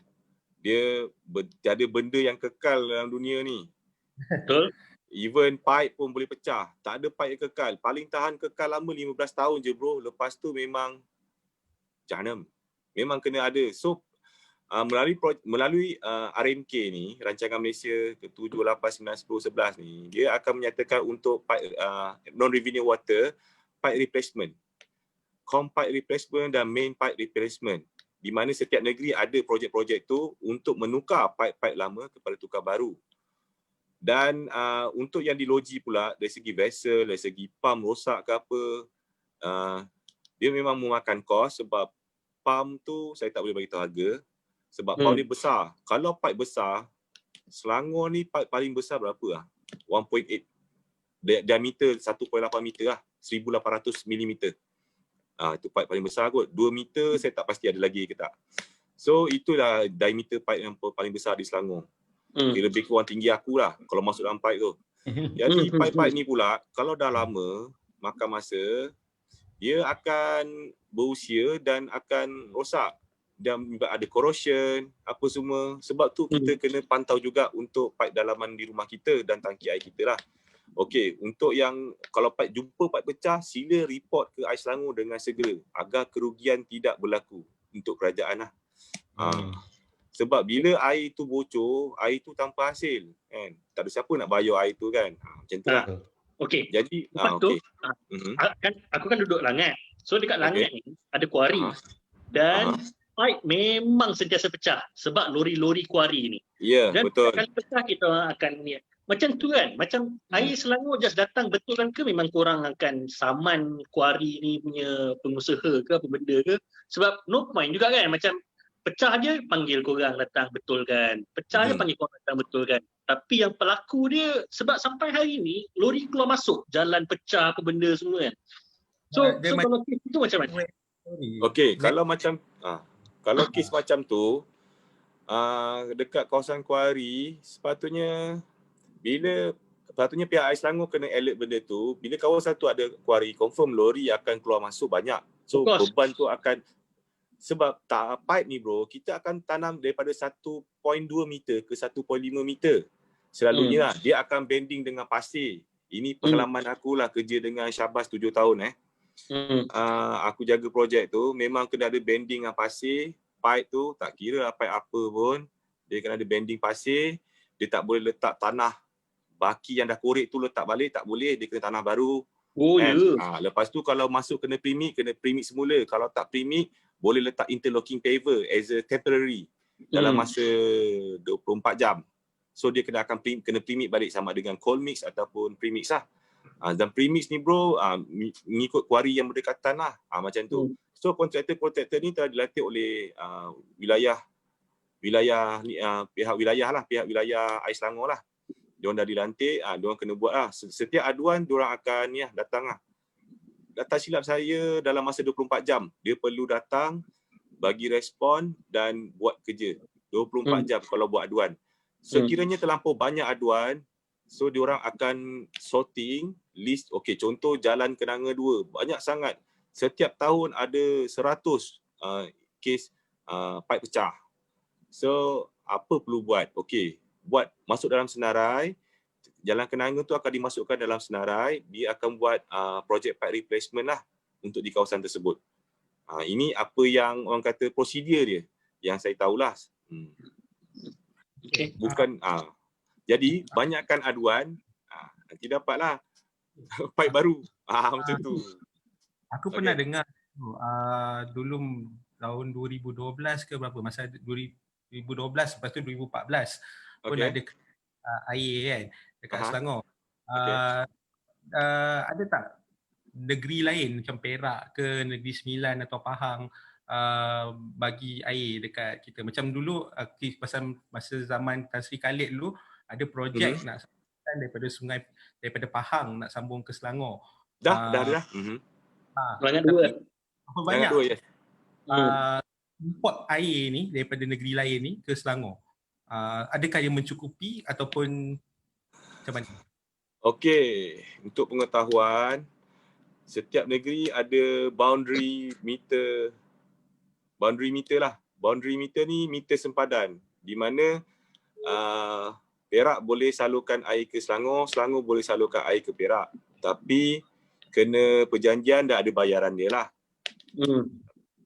Dia tiada benda yang kekal dalam dunia ni. Betul. Even pipe pun boleh pecah. Tak ada pipe yang kekal. Paling tahan kekal lama 15 tahun je bro. Lepas tu memang jahanam. Memang kena ada. So melalui RMK ni, Rancangan Malaysia ke-7, 8, 9, 10, 11 ni, dia akan menyatakan untuk pipe non-revenue water, pipe replacement. Pipe replacement dan main pipe replacement. Di mana setiap negeri ada projek-projek tu untuk menukar pipe-pipe lama kepada tukar baru. Dan untuk yang di logi pula, dari segi vessel, dari segi pump rosak ke apa, dia memang memakan kos sebab pump tu saya tak boleh bagi tahu harga. Sebab pump dia besar. Kalau pipe besar, Selangor ni pipe paling besar berapa lah? 1.8. Diameter 1.8 meter lah. 1,800 mm. Itu pipe paling besar kot. 2 meter saya tak pasti ada lagi ke tak. So itulah diameter pipe yang paling besar di Selangor. Dia lebih kurang tinggi aku lah kalau masuk dalam pipe tu. Jadi pipe-pipe ni pula kalau dah lama makan masa, dia akan berusia dan akan rosak. Dan ada corrosion, apa semua. Sebab tu kita kena pantau juga untuk pipe dalaman di rumah kita dan tangki air kita lah. Okey, untuk yang kalau jumpa pipe pecah, sila report ke Ais Selangor dengan segera agar kerugian tidak berlaku untuk kerajaan lah. Sebab bila air tu bocor, air tu tanpa hasil. Kan? Tak ada siapa nak bayar air tu kan. Macam tu lah. Okey. Jadi, aku kan duduk Langit. So dekat Langit ni ada kuari. Dan pipe memang sentiasa pecah sebab lori-lori kuari ni. Ya, betul. Dan kalau pecah kita akan macam tu kan. Macam air Selangor just datang betulkan ke memang korang akan saman kuari ni punya pengusaha ke apa benda ke? Sebab no point juga kan. Macam pecah je panggil korang datang betulkan. Pecah je panggil korang datang betulkan. Tapi yang pelaku dia sebab sampai hari ni lori keluar masuk jalan pecah apa benda semua kan. So kalau kes tu macam mana? Okey, kalau macam kalau kes macam tu dekat kawasan kuari, sepatutnya pihak Ais Selangor kena alert benda tu. Bila kawasan tu ada kuari, confirm lori akan keluar masuk banyak. So beban tu akan, sebab pipe ni bro, kita akan tanam daripada 1.2 meter ke 1.5 meter. Selalunya lah, dia akan bending dengan pasir. Ini pengalaman aku lah kerja dengan Syabas 7 tahun aku jaga projek tu, memang kena ada bending dengan pasir. Pipe tu tak kira pipe apa pun, dia kena ada bending pasir. Dia tak boleh letak tanah baki yang dah korek tu letak balik, tak boleh, dia kena tanah baru. Lepas tu kalau masuk kena premix semula. Kalau tak premix, boleh letak interlocking paver as a temporary dalam masa 24 jam. So dia kena premix balik sama dengan cold mix ataupun premix lah. Dan premix ni bro, mengikut kuari yang berdekatan lah. Macam tu. So kontraktor ni telah dilantik oleh pihak wilayah Ais Selangor lah. Diorang dah dilantik, diorang kena buat lah. Setiap aduan diorang akan datang lah. Tak silap saya dalam masa 24 jam. Dia perlu datang, bagi respon dan buat kerja. 24 jam kalau buat aduan. Sekiranya terlampau banyak aduan, so diorang akan sorting list. Okey, contoh Jalan Kenanga 2, banyak sangat. Setiap tahun ada 100 kes pipe pecah. So apa perlu buat? Okey, masuk dalam senarai. Jalan Kenanga tu akan dimasukkan dalam senarai. Dia akan buat projek pipe replacement lah untuk di kawasan tersebut. Ini apa yang orang kata prosedur dia. yang saya tahulah. Okay. Bukan jadi banyakkan aduan, nanti dapatlah pipe baru. Macam tu. Aku pernah dengar dulu tahun 2012 ke berapa, masa 2012 lepas tu 2014 pun ada air kan dekat Selangor. Ada tak negeri lain macam Perak ke Negeri Sembilan atau Pahang bagi air dekat kita? Macam dulu pasal masa zaman Tan Sri Khalid dulu ada projek nak sambungkan daripada Pahang nak sambung ke Selangor. Dah. Banyak dua. Banyak dua, yes. Import air ni daripada negeri lain ni ke Selangor. Adakah yang mencukupi ataupun macam mana? Okey, untuk pengetahuan, setiap negeri ada boundary meter lah. Boundary meter ni meter sempadan di mana Perak boleh salurkan air ke Selangor, Selangor boleh salurkan air ke Perak. Tapi kena perjanjian dan ada bayaran dia lah.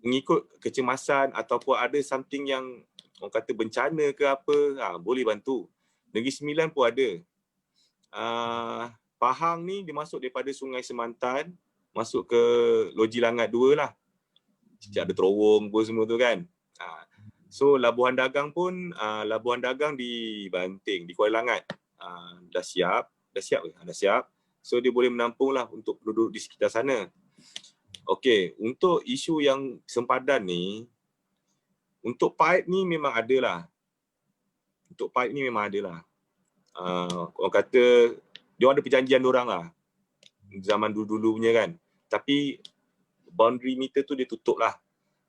Mengikut kecemasan ataupun ada something yang orang kata bencana ke apa, boleh bantu. Negeri Sembilan pun ada. Pahang ni dia masuk daripada Sungai Semantan masuk ke Loji Langat 2 lah. Ada terowong pun semua tu kan. So labuhan dagang pun labuhan dagang di Banting, di Kuala Langat dah siap. So dia boleh menampung lah untuk penduduk di sekitar sana. Okey, untuk isu yang sempadan ni, untuk pipe ni memang ada lah. Orang kata dia ada perjanjian diorang lah zaman dulu-dulu punya kan. Tapi boundary meter tu dia tutup lah.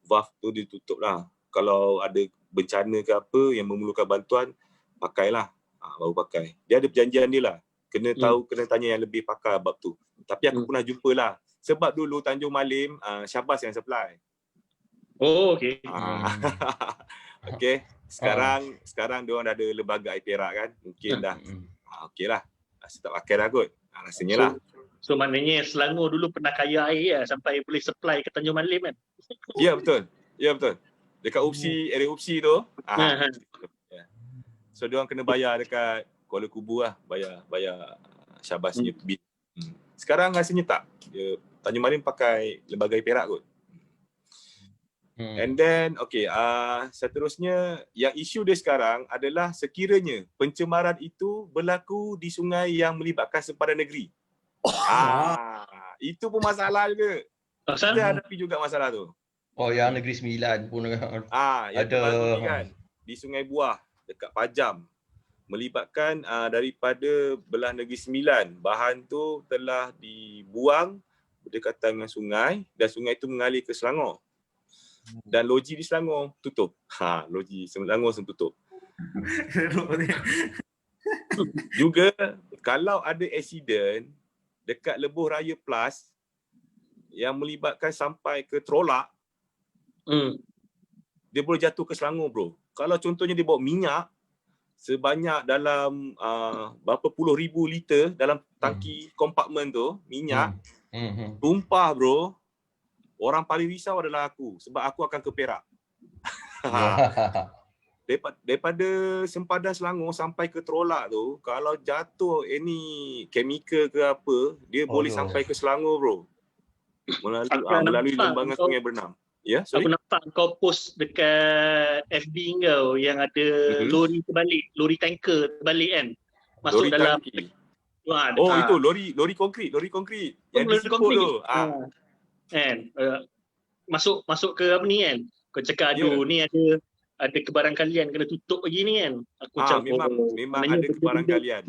Valve tu dia tutup lah. Kalau ada bencana ke apa yang memerlukan bantuan, pakailah. Baru pakai. Dia ada perjanjian dia lah. Kena tahu, kena tanya yang lebih pakar bab tu. Tapi aku pernah jumpa lah. Sebab dulu Tanjung Malim, Syabas yang supply. Oh, okey. Okey. Sekarang diorang dah ada lembaga air Perak kan. Mungkin dah. Okey lah. Saya tak pakai dah kot. Rasanya lah. So maknanya Selangor dulu pernah kaya air sampai boleh supply ke Tanjung Malim kan? Ya betul. Dekat UPSI, area UPSI tu. So diorang kena bayar dekat Kuala Kubu lah. Bayar Syabas punya bid. Sekarang rasanya tak. Tanjung Malim pakai lembaga air Perak kot. And then, seterusnya yang isu dia sekarang adalah sekiranya pencemaran itu berlaku di sungai yang melibatkan sempadan negeri. Itu pun masalah juga. Kita hadapi juga masalah tu. Oh, yang Negeri Sembilan pun yang ada kan di Sungai Buah dekat Pajam melibatkan daripada belah Negeri Sembilan. Bahan tu telah dibuang berdekatan dengan sungai dan sungai itu mengalir ke Selangor. Dan loji di Selangor tutup. Loji Selangor tutup. Juga kalau ada accident dekat Lebuh Raya Plus yang melibatkan sampai ke Trolak, dia boleh jatuh ke Selangor bro. Kalau contohnya dia bawa minyak sebanyak dalam berapa puluh ribu liter dalam tangki kompartmen tu, minyak, tumpah bro. Orang paling risau adalah aku sebab aku akan ke Perak. Daripada sempadan Selangor sampai ke Trolak tu, kalau jatuh any chemical ke apa, dia boleh sampai ke Selangor bro. Melalui lembangan Sungai Bernam. Ya, sorry. Aku nampak kau post dekat FB kau yang ada lori terbalik, lori tanker terbalik kan. Masuk lori dalam tangki. Itu lori konkrit yang di Siput tu. Kan masuk ke apa ni kan, kau cakap ni ada kebarangkalian kena tutup lagi ni kan. Aku cakap memang ada kebarangkalian.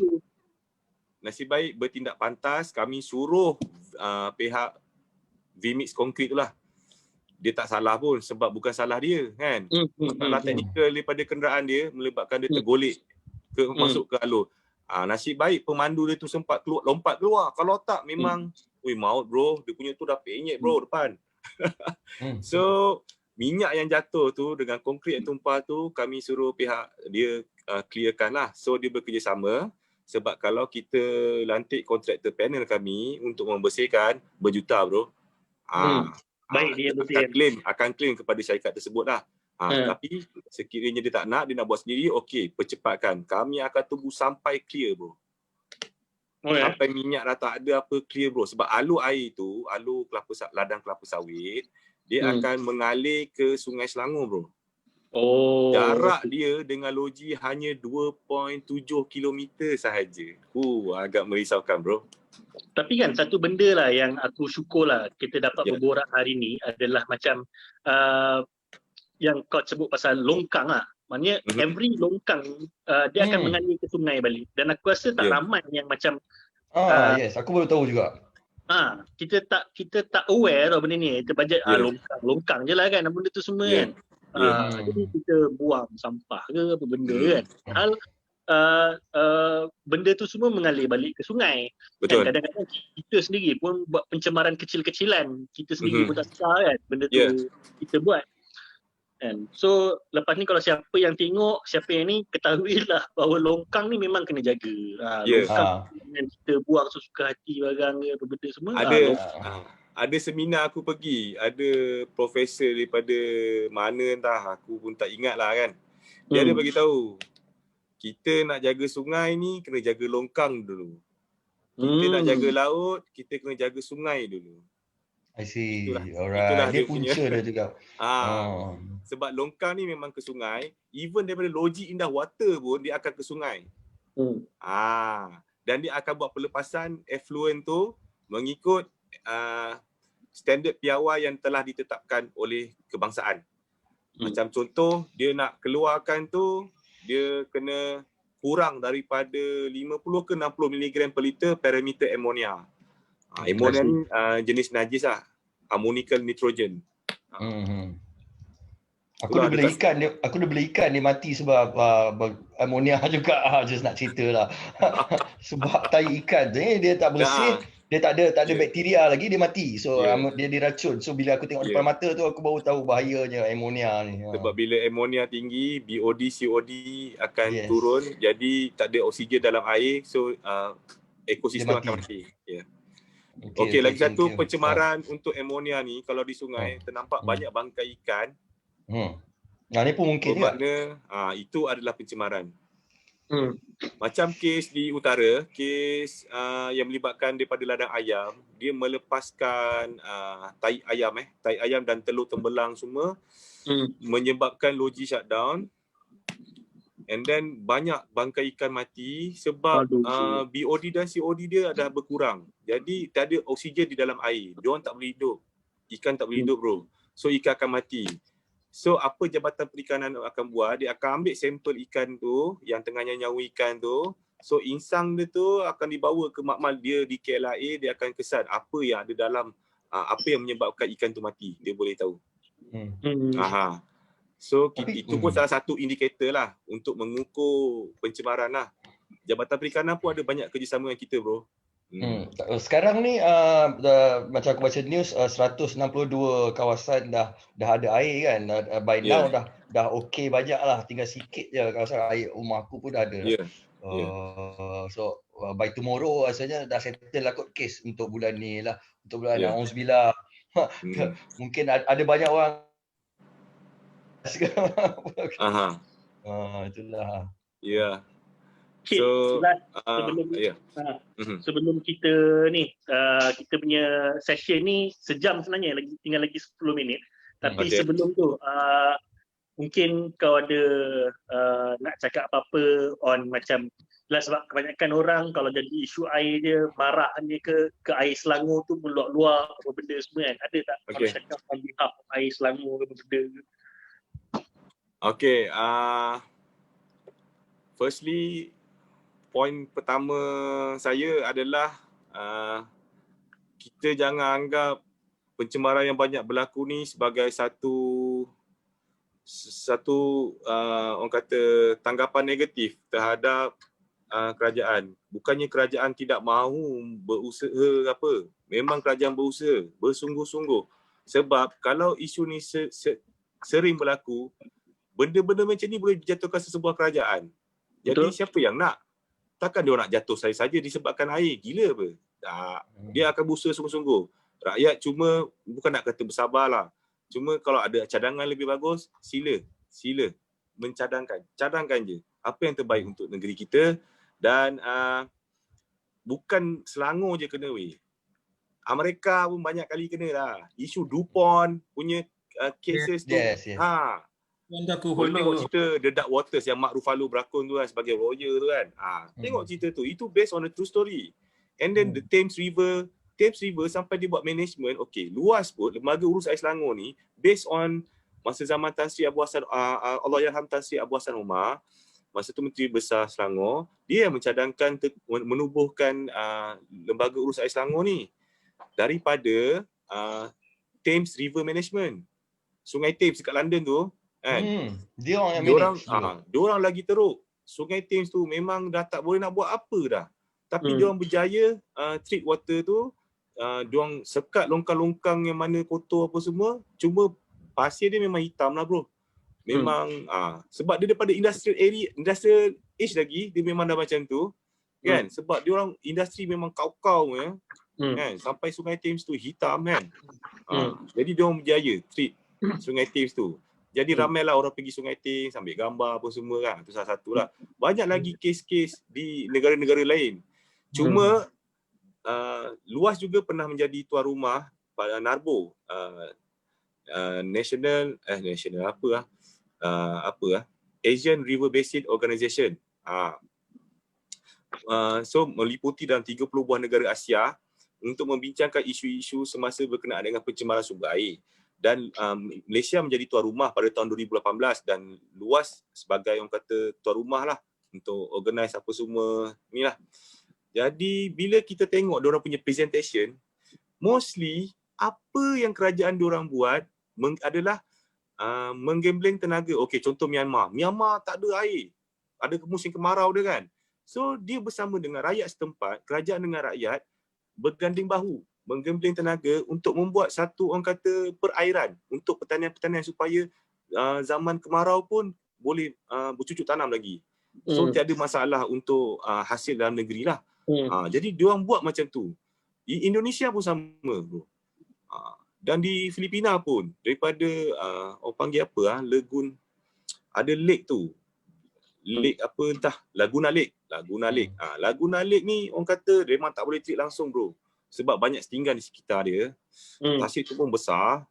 Nasib baik bertindak pantas, kami suruh pihak Vmix Konkrit tu lah, dia tak salah pun sebab bukan salah dia kan. Masalah teknikal daripada kenderaan dia melibatkan dia tergolek masuk ke alur. Nasib baik pemandu dia tu sempat lompat keluar. Kalau tak memang maut bro, dia punya tu dah penyek bro depan. So minyak yang jatuh tu dengan konkrit yang tumpah tu kami suruh pihak dia clearkan lah. So dia bekerjasama sebab kalau kita lantik kontraktor panel kami untuk membersihkan berjuta bro. Baik dia akan claim kepada syarikat tersebut lah. Tapi sekiranya dia tak nak, dia nak buat sendiri, okey, percepatkan. Kami akan tunggu sampai clear bro. Sampai minyak dah tak ada apa, clear bro. Sebab alur air tu, alur ladang kelapa sawit, dia akan mengalir ke Sungai Selangor bro. Jarak dia dengan loji hanya 2.7 km sahaja. Agak merisaukan bro. Tapi kan satu benda lah yang aku syukur lah kita dapat berborak hari ni adalah macam yang kau sebut pasal longkang lah. Maknanya every longkang dia akan mengalir ke sungai balik. Dan aku rasa tak ramai yang macam yes, aku baru tahu juga. Kita tak aware tau benda ni. Kita bajet longkang je lah kan benda tu semua kan. Jadi kita buang sampah ke apa benda kan. Hal benda tu semua mengalir balik ke sungai. Betul. Dan kadang-kadang kita sendiri pun buat pencemaran kecil-kecilan. Kita sendiri pun tak sedar kan benda tu kita buat. And so lepas ni kalau siapa yang tengok, siapa yang ni, ketahuilah bahawa longkang ni memang kena jaga. Longkang yang kita buang sesuka hati barang ke apa benda semua. Ada seminar aku pergi, ada profesor daripada mana entah, aku pun tak ingat lah kan. Dia ada bagi tahu, kita nak jaga sungai ni kena jaga longkang dulu. Kita nak jaga laut, kita kena jaga sungai dulu. I see. Alright. Dia punca dia juga. Sebab longkang ni memang ke sungai, even daripada loji Indah Water pun dia akan ke sungai. Dan dia akan buat pelepasan effluent tu mengikut standard piawai yang telah ditetapkan oleh kebangsaan. Macam contoh, dia nak keluarkan tu, dia kena kurang daripada 50 ke 60 mg per liter parameter ammonia. Ammonia ni jenis najis lah. Ammonical nitrogen. Aku dah beli ikan dia mati sebab ammonia juga. Just nak cerita lah. Sebab tai ikan dia tak bersih. Dia tak ada bakteria lagi, dia mati. So dia diracun. So bila aku tengok depan mata tu, aku baru tahu bahayanya ammonia ni. Sebab bila ammonia tinggi, BOD, COD akan turun. Jadi tak ada oksigen dalam air. So ekosistem akan mati. Okey, lagi satu pencemaran untuk ammonia ni, kalau di sungai ternampak banyak bangkai ikan. Ni pun mungkin juga. Itu adalah pencemaran. Macam kes di utara, kes yang melibatkan daripada ladang ayam, dia melepaskan tai ayam dan telur tembelang semua, menyebabkan loji shutdown. And then banyak bangkai ikan mati sebab BOD dan COD dia dah berkurang. Jadi tak ada oksigen di dalam air. Diorang tak boleh hidup. Ikan tak boleh hidup bro. So ikan akan mati. So apa Jabatan Perikanan akan buat, dia akan ambil sampel ikan tu, yang tengah nyawa ikan tu. So insang dia tu akan dibawa ke makmal dia di KLIA, dia akan kesan apa yang ada dalam, apa yang menyebabkan ikan tu mati. Dia boleh tahu. So itu pun salah satu indikator lah untuk mengukur pencemaran lah. Jabatan Perikanan pun ada banyak kerjasama dengan kita bro. Sekarang ni macam aku baca news 162 kawasan dah ada air kan. By now dah okey banyak lah. Tinggal sikit je kawasan air rumah aku pun dah ada. So by tomorrow rasanya dah settle lah kot kes untuk bulan ni lah. Untuk bulan Auzubillah. Mungkin ada banyak orang itulah. So sebelum kita ni kita punya session ni sejam sebenarnya, tinggal lagi 10 minit. Tapi sebelum tu mungkin kau ada nak cakap apa-apa on macam lah, sebab kebanyakan orang kalau jadi isu air dia marah dia ke air Selangor tu meluap-luap apa benda semua kan. Ada tak kalau cakap on behalf of air Selangor apa benda ke? Firstly, poin pertama saya adalah kita jangan anggap pencemaran yang banyak berlaku ni sebagai satu orang kata tanggapan negatif terhadap kerajaan. Bukannya kerajaan tidak mahu berusaha apa. Memang kerajaan berusaha, bersungguh-sungguh. Sebab kalau isu ni sering berlaku, benda-benda macam ni boleh dijatuhkan sesebuah kerajaan. Jadi siapa yang nak? Takkan dia nak jatuh saja disebabkan air. Gila apa? Tak. Dia akan berusaha sungguh-sungguh. Rakyat cuma bukan nak kata bersabarlah. Cuma kalau ada cadangan lebih bagus, sila cadangkan je apa yang terbaik untuk negeri kita. Dan bukan Selangor je kena weh. Amerika pun banyak kali kena lah. Isu DuPont punya cases tu. Yang aku tengok cerita The Dark Waters yang Mark Ruffalo berlakon tu kan, sebagai lawyer tu kan. Tengok cerita tu. Itu based on a true story. And then the Thames River sampai dia buat management, okay, luas pun lembaga urus air Selangor ni based on masa zaman Tan Sri Abu Hassan, Allahyarham Tan Sri Abu Hassan Omar, masa tu Menteri Besar Selangor, dia yang mencadangkan menubuhkan lembaga urus air Selangor ni daripada Thames River Management. Sungai Thames dekat London tu kan. Dia orang lagi teruk. Sungai Thames tu memang dah tak boleh nak buat apa dah. Tapi dia orang berjaya treat water tu, dia orang sekat longkang-longkang yang mana kotor apa semua. Cuma pasir dia memang hitam lah bro. Memang sebab dia daripada industrial age lagi, dia memang dah macam tu kan. Sebab dia orang industri memang kau-kau ya. Kan, sampai Sungai Thames tu hitam kan. Jadi dia orang berjaya treat Sungai Thames tu. Jadi ramailah orang pergi Sungai Thames, ambil gambar apa semua kan. Itu salah satu lah. Banyak lagi kes-kes di negara-negara lain. Cuma luas juga pernah menjadi tuan rumah pada NARBO, Asian River Basin Organisation. So meliputi dalam 30 buah negara Asia untuk membincangkan isu-isu semasa berkenaan dengan pencemaran sumber air. Dan Malaysia menjadi tuan rumah pada tahun 2018 dan luas sebagai orang kata tuan rumah lah untuk organize apa semua ni lah. Jadi bila kita tengok diorang punya presentation, mostly apa yang kerajaan diorang buat adalah menggambling tenaga. Okey, contoh Myanmar. Myanmar tak ada air. Ada musim kemarau dia kan. So dia bersama dengan rakyat setempat, kerajaan dengan rakyat berganding bahu, menggambling tenaga untuk membuat satu orang kata perairan untuk pertanian-pertanian supaya zaman kemarau pun boleh bercucuk tanam lagi. So tiada masalah untuk hasil dalam negeri lah. Jadi diorang buat macam tu. Di Indonesia pun sama bro. Dan di Filipina pun daripada orang panggil apa Lagoon, ada lake tu. Lake apa entah, Laguna Lake. Laguna Lake ni orang kata memang tak boleh treat langsung bro. Sebab banyak setinggan di sekitar dia. Pasir tu pun besar.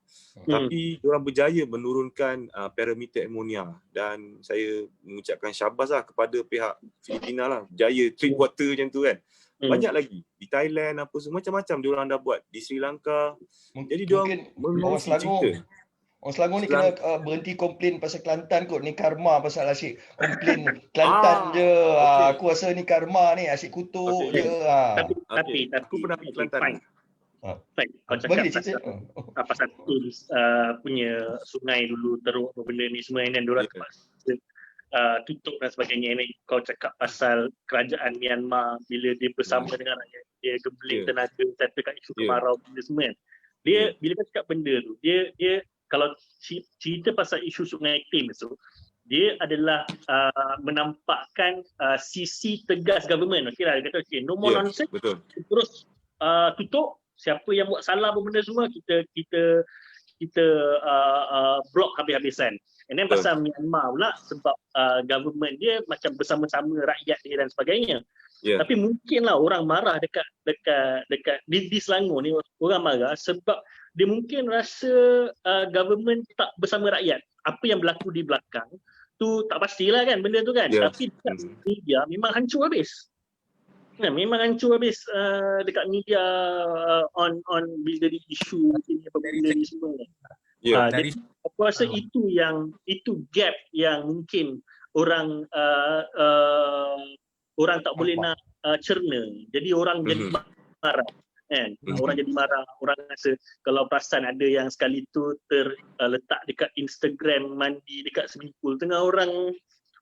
Tapi diorang berjaya menurunkan parameter amonia. Dan saya mengucapkan syabas lah kepada pihak Filipina lah. Berjaya treat water macam tu kan. Banyak lagi. Di Thailand apa semua macam-macam diorang dah buat. Di Sri Lanka. Jadi diorang mengongsi cerita. Orang Selangor ni kena berhenti komplain pasal Kelantan kot. Ni karma pasal asyik komplain Kelantan je. Aku rasa ni karma ni asyik kutuk je. Tapi aku pernah pergi Kelantan. Kau cakap pasal punya sungai dulu teruk apa benda ni semua, dan diorang terpaksa tutup dan sebagainya. Kau cakap pasal kerajaan Myanmar bila dia bersama dengan rakyat, dia gembling tenaga dekat isu kemarau benda semua kan. Dia bila kau cakap benda tu, dia kalau cerita pasal isu Sungai Thames tu, dia adalah menampakkan sisi tegas government. Okeylah, dia kata no more nonsense. Betul. Terus tutup, siapa yang buat salah apa benda semua kita block habis-habisan. And then pasal Myanmar pula, sebab government dia macam bersama-sama rakyat dia dan sebagainya. Tapi mungkinlah orang marah dekat di Selangor ni, orang marah sebab dia mungkin rasa government tak bersama rakyat. Apa yang berlaku di belakang tu tak pastilah kan benda tu kan. Tapi dekat media memang hancur habis. Memang hancur habis dekat media on bila jadi isu ini apa benda ni semua. Jadi aku rasa itu gap yang mungkin orang orang tak boleh nak cerna. Jadi orang jadi marah kan. Orang jadi marah, orang rasa kalau perasan ada yang sekali tu terletak dekat Instagram mandi dekat swimming pool tengah orang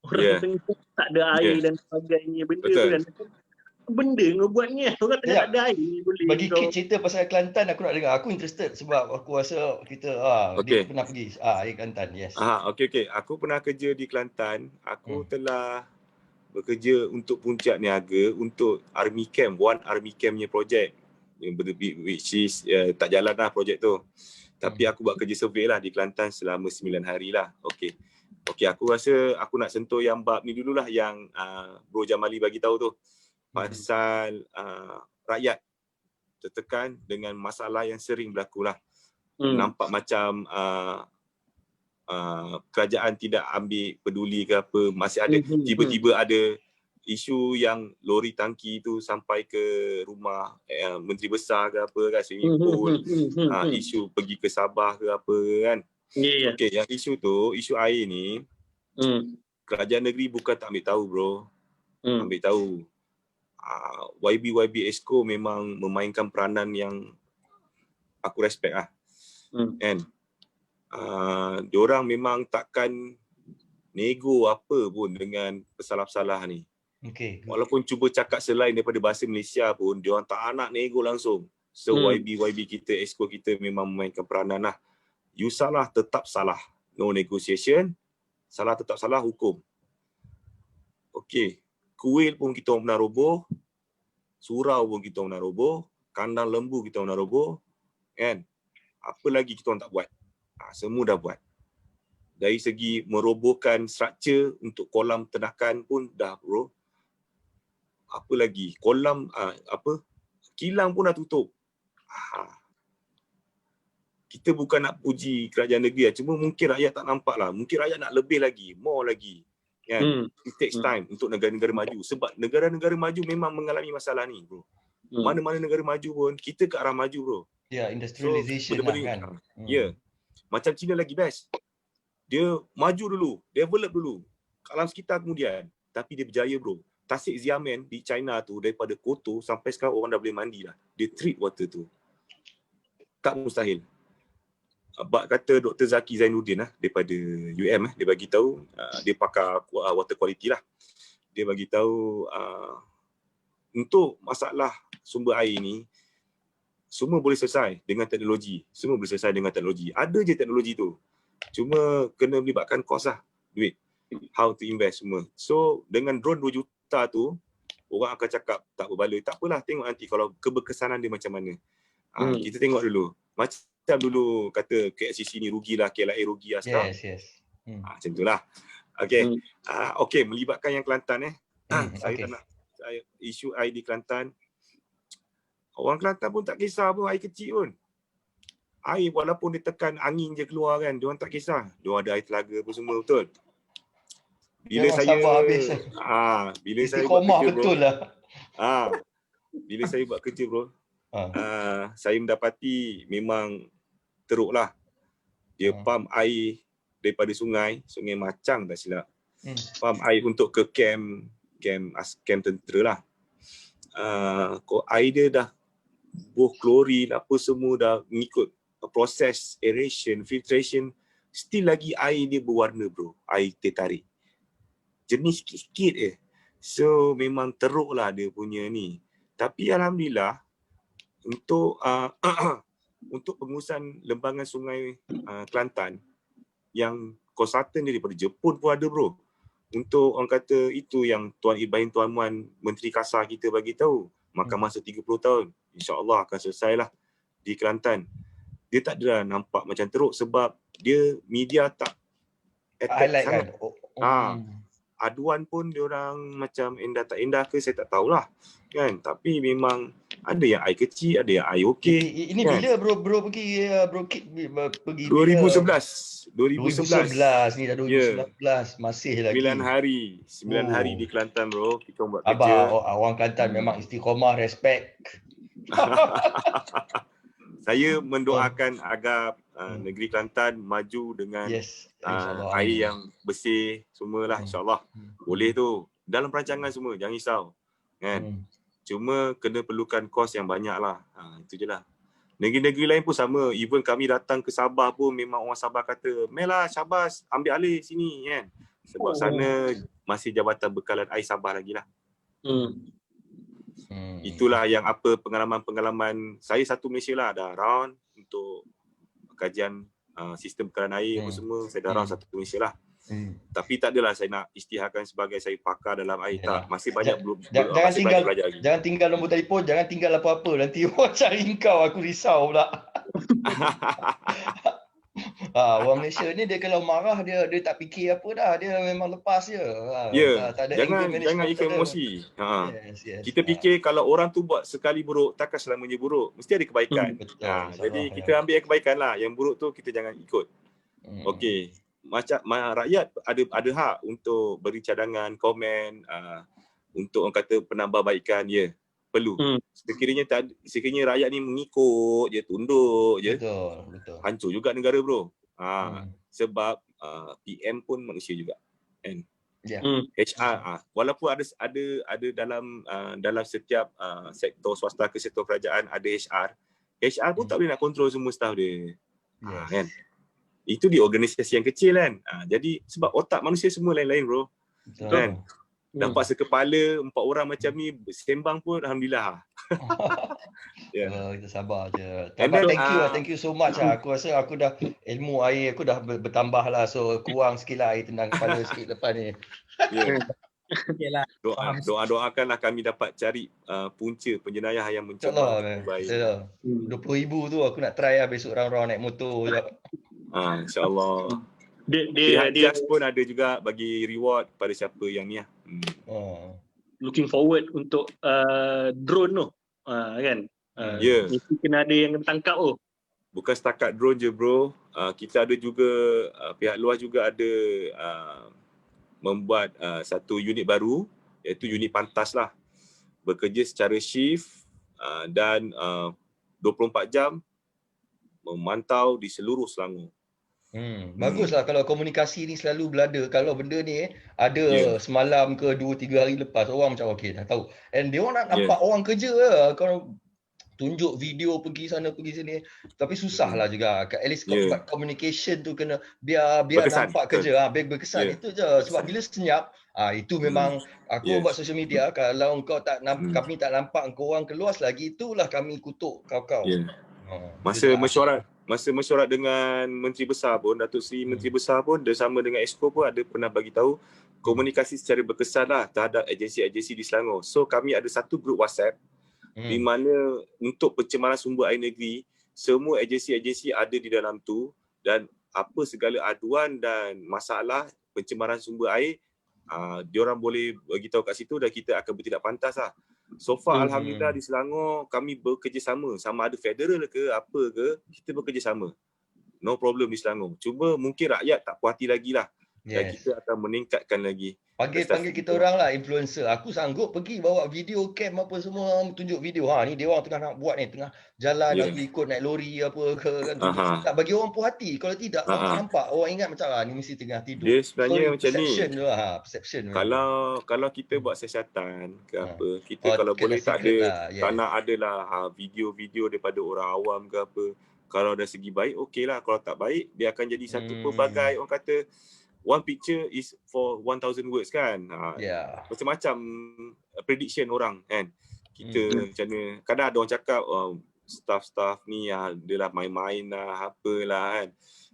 tengah tak ada air dan sebagainya benda tu kan. Benda ngebuatnya orang tengah tak ada air boleh. Bagi kit cerita pasal Kelantan aku nak dengar. Aku interested sebab aku rasa kita dia pernah pergi Kelantan. Okey. Aku pernah kerja di Kelantan. Aku telah bekerja untuk Puncak Niaga untuk Army Camp, One Army Camp punya projek, which is tak jalan lah projek tu. Tapi aku buat kerja survey lah di Kelantan selama 9 hari lah. Okey, aku rasa aku nak sentuh yang bab ni dululah yang Bro Jamali bagi tahu tu. Pasal rakyat tertekan dengan masalah yang sering berlaku lah. Nampak macam kerajaan tidak ambil peduli ke apa, masih ada tiba-tiba ada isu yang lori tangki tu sampai ke rumah menteri besar ke apa kan, swimming pool, isu pergi ke Sabah ke apa kan. Okey, yang isu tu, isu air ni, kerajaan negeri bukan tak ambil tahu bro, ambil tahu. YB Exco memang memainkan peranan yang aku respect lah. Kan? Diorang memang takkan nego apa pun dengan pesalah-pesalah ni. Walaupun cuba cakap selain daripada bahasa Malaysia pun, diorang tak nak nego langsung. So YB kita, Exco kita memang memainkan peranan lah. You salah, tetap salah. No negotiation. Salah tetap salah, hukum. Okey. Kuil pun kita orang nak roboh. Surau pun kita orang nak roboh. Kandang lembu kita orang nak roboh. Kan? Apa lagi kita orang tak buat? Semua dah buat. Dari segi merobohkan struktur untuk kolam ternakan pun dah bro. Apa lagi? Kolam kilang pun dah tutup. Kita bukan nak puji kerajaan negeri lah. Cuma mungkin rakyat tak nampak lah. Mungkin rakyat nak lebih lagi, more lagi. Kan? It takes time untuk negara-negara maju. Sebab negara-negara maju memang mengalami masalah ni bro. Mana-mana negara maju pun, kita ke arah maju bro. Ya, industrialization lah kan. Ya. Macam China lagi best. Dia maju dulu, develop dulu. Alam sekitar kemudian. Tapi dia berjaya bro. Tasik Xiamen di China tu daripada kotor sampai sekarang orang dah boleh mandi dah. Dia treat water tu. Tak mustahil. Bak kata Dr. Zaki Zainuddin lah daripada UM dia bagi tahu, dia pakar water quality lah. Dia bagi tahu untuk masalah sumber air ni semua boleh selesai dengan teknologi. Semua boleh selesai dengan teknologi. Ada je teknologi tu. Cuma kena melibatkan kos lah, duit. How to invest semua. So dengan drone 2 juta tu, orang akan cakap tak berbaloi. Tak apalah, tengok nanti kalau keberkesanan dia macam mana. Kita tengok dulu. Macam dulu kata KLCC ni rugilah, KLIA rugi lah sekarang. Yes. Macam itulah. Okay. Okay, melibatkan yang Kelantan Saya tak nak isu air di Kelantan. Orang Kelantan pun tak kisah pun air kecil pun. Air walaupun dia tekan angin je keluar kan, diorang tak kisah. Diorang ada air telaga apa semua, betul. Bila saya bila saya buat kerja betul bro, bila saya buat kerja bro, saya mendapati memang teruk lah. Dia pump air daripada sungai Macang tak silap. Pump air untuk ke camp tentera lah. Air dia dah klorin apa semua dah mengikut proses aeration, filtration, still lagi air dia berwarna bro, air teh tarik. Jernih sikit-sikit je. So memang teruk lah dia punya ni. Tapi alhamdulillah untuk untuk pengurusan lembangan sungai Kelantan yang konsultan dia daripada Jepun pun ada bro. Untuk orang kata itu yang Tuan Ibrahim Tuan Muan Menteri Kasar kita bagi tahu, makan masa 30 tahun. InsyaAllah akan selesailah di Kelantan. Dia tak ada nampak macam teruk sebab dia media tak attack sangat. Aduan pun diorang macam endah tak endah ke saya tak tahulah kan, tapi memang ada yang air kecil, ada yang air okey. Ini kan? Bila bro pergi pergi 2011 ni dah 2019 masih lagi 9 hari di Kelantan bro, kita buat kerja. Orang Kelantan memang istiqomah, respect. Saya mendoakan agar negeri Kelantan maju dengan air yang bersih semualah, insyaAllah. Boleh tu. Dalam perancangan semua, jangan risau. Kan? Cuma kena perlukan kos yang banyak lah. Itu je lah. Negeri-negeri lain pun sama. Even kami datang ke Sabah pun memang orang Sabah kata, Melah Syabas ambil alih sini kan. Sebab sana masih Jabatan Bekalan Air Sabah lagi lah. Itulah yang apa pengalaman-pengalaman saya satu Malaysia lah, dah round untuk kajian sistem bekalan air apa semua, saya dah round satu Malaysia lah. Tapi tak adalah saya nak isytiharkan sebagai saya pakar dalam air, tak. Masih banyak jangan tinggal belajar lagi. Jangan tinggal nombor telefon, jangan tinggal apa-apa, nanti orang cari kau, aku risau pula. Orang Malaysia ni dia kalau marah dia tak fikir apa dah, dia memang lepas je. Tak ada anger jangan management, ikut tak ada. emosi. Yes. Kita fikir kalau orang tu buat sekali buruk, takkan selamanya buruk. Mesti ada kebaikan. Betul. Jadi kita ambil yang kebaikan lah. Yang buruk tu kita jangan ikut. Okey. Macam rakyat ada hak untuk beri cadangan, komen, untuk orang kata penambahbaikan, perlu. Sekiranya rakyat ni mengikut je, tunduk je. Betul. Hancur juga negara, bro. Sebab PM pun manusia juga. Kan? HR walaupun ada dalam setiap sektor swasta ke sektor kerajaan ada HR pun tak boleh nak kontrol semua staff dia. Kan? Itu di organisasi yang kecil kan. Jadi sebab otak manusia semua lain-lain, bro. Betul. Kan? Dapat sekepala 4 orang macam ni sembang pun alhamdulillah. Kita sabar je. Thank you so much. Aku rasa aku dah ilmu air aku dah bertambah lah. So kurang sikit lah air tendang kepala sikit lepas ni. Doakanlah kami dapat cari punca penjenayah yang mencabar. InsyaAllah. 20,000 tu aku nak try lah besok round-round naik motor je. InsyaAllah. Pihak JAS pun ada juga bagi reward pada siapa yang ni lah. Looking forward untuk drone tu. Kan? Mesti kena ada yang tangkap tu. Bukan setakat drone je, bro. Kita ada juga, pihak luar juga ada membuat satu unit baru, iaitu unit pantas lah. Bekerja secara shift dan 24 jam memantau di seluruh Selangor. Baguslah kalau komunikasi ni selalu berada. Kalau benda ni ada semalam ke 2-3 hari lepas, orang macam okey dah tahu. And dia orang nak nampak orang kerja lah. Kalau tunjuk video pergi sana pergi sini, tapi susah lah juga. At least communication tu kena biar berkesan, nampak kerja, berkesan. Itu je. Sebab bila senyap, itu memang aku buat social media, kalau kau tak kami tak nampak kau orang keluar lagi, itulah kami kutuk kau. Masa mesyuarat dengan Menteri Besar pun, Datuk Seri Menteri Besar pun, bersama dengan Exco pun ada pernah bagi tahu komunikasi secara berkesan lah terhadap agensi-agensi di Selangor. So kami ada satu grup WhatsApp di mana untuk pencemaran sumber air negeri, semua agensi-agensi ada di dalam tu, dan apa segala aduan dan masalah pencemaran sumber air, diorang boleh bagi tahu kat situ dan kita akan bertindak pantas lah. So far alhamdulillah di Selangor kami bekerjasama, sama ada federal ke apa ke, kita bekerjasama. No problem di Selangor. Cuma mungkin rakyat tak puas hati lagi lah. Dan kita akan meningkatkan lagi. Panggil kita orang lah influencer. Aku sanggup pergi bawa video cam apa semua, tunjuk video. Ni dia orang tengah nak buat ni, tengah jalan lagi ikut naik lori apa ke kan. Tak bagi orang puas hati. Kalau tidak orang nampak, orang ingat macam ni mesti tengah tidur. Dia sebenarnya macam ni. Perception. Kalau kita buat siasatan ke apa, kita kalau boleh tak nak adalah video-video daripada orang awam ke apa. Kalau dari segi baik okeylah, kalau tak baik dia akan jadi satu pelbagai, orang kata one picture is for 1,000 words kan. Macam-macam prediction orang kan. Kita macam mana, kadang ada orang cakap staff-staff ni dia lah main-main lah, apalah kan.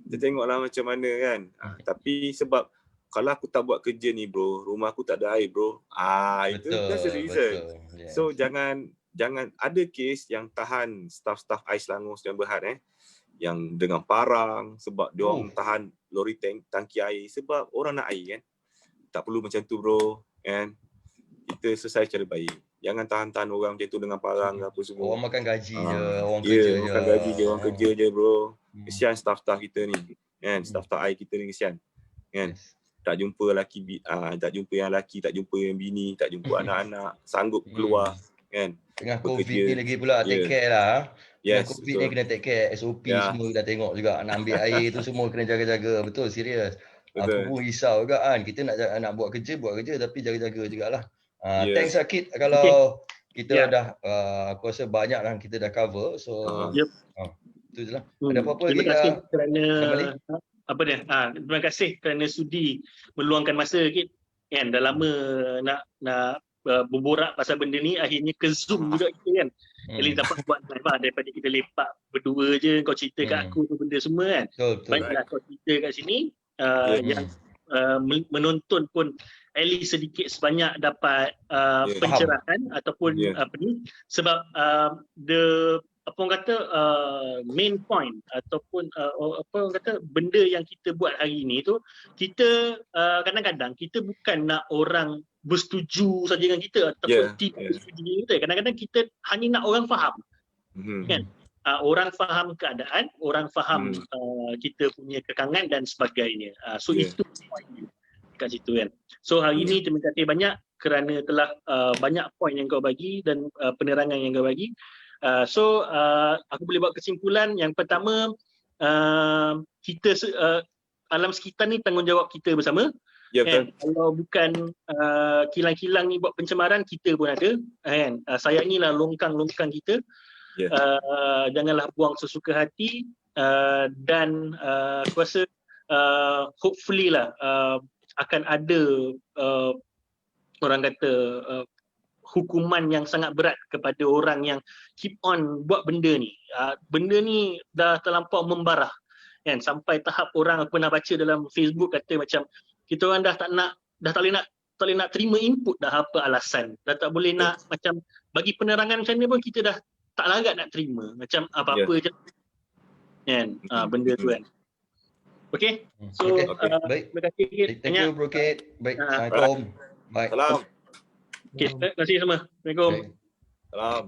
Kita tengoklah macam mana kan. Tapi sebab kalau aku tak buat kerja ni bro, rumah aku tak ada air bro. Itu that's the reason. So jangan ada kes yang tahan staff-staff Ais Selangor Sdn Bhd yang dengan parang sebab dia orang tahan lori tangki air sebab orang nak air kan. Tak perlu macam tu bro kan. Kita selesai secara baik. Jangan tahan-tahan orang macam tu dengan parang apa semua. Orang makan gaji je, orang kerja je. Makan gaji je, orang kerja je bro. Kesian staff-staff kita ni kan, staff-staff air kita ni kesian kan. Tak jumpa lelaki, tak jumpa yang lelaki, tak jumpa yang bini, tak jumpa anak-anak, sanggup keluar kan. Tengah COVID ni lagi pula, take care lah. COVID ni kena take care, SOP semua dah tengok juga. Nak ambil air tu semua kena jaga-jaga. Betul, serius. Aku pun risau juga kan. Kita nak buat kerja tapi jaga-jaga jugalah. Thanks Akid kalau kita dah, aku rasa banyak lah kita dah cover. So, itu je lah. Ada apa-apa lagi? Terima kasih kerana terima kasih kerana sudi meluangkan masa Akid. Kan, dah lama nak berborak pasal benda ni, akhirnya ke Zoom juga kita kan. Jadi dapat buat live lah, daripada kita lepak berdua je, kau cerita kat aku tu benda semua kan. Baiklah kau cerita kat sini, yang menonton pun at least sedikit sebanyak dapat pencerahan ataupun apa ni, sebab the apa orang kata main point ataupun apa orang kata benda yang kita buat hari ni tu, kita kadang-kadang kita bukan nak orang bersetuju saja dengan kita ataupun tidak bersetuju dengan kita. Kadang-kadang kita hanya nak orang faham. Kan? Orang faham keadaan, orang faham kita punya kekangan dan sebagainya. So itu point kat situ kan. So hari ini terima kasih banyak kerana telah banyak point yang kau bagi dan penerangan yang kau bagi. So aku boleh buat kesimpulan yang pertama, kita alam sekitar ni tanggungjawab kita bersama. Kan? Kalau bukan kilang-kilang ni buat pencemaran, kita pun ada kan. Sayangilah longkang-longkang kita. Janganlah buang sesuka hati dan aku rasa hopefully lah akan ada orang kata hukuman yang sangat berat kepada orang yang keep on buat benda ni. Benda ni dah terlampau membarah kan, sampai tahap orang, aku pernah baca dalam Facebook kata macam kita orang dah tak boleh nak terima input dah, apa alasan. Dah tak boleh nak macam bagi penerangan macam ni pun kita dah tak larat nak terima. Macam apa-apa je kan benda tu kan. Okay. So baik. Terima kasih Kit. Thank you Bro Kit. Baik. Assalamualaikum. Baik. Salam. Okay, terima kasih semua. Assalamualaikum. Baik. Salam.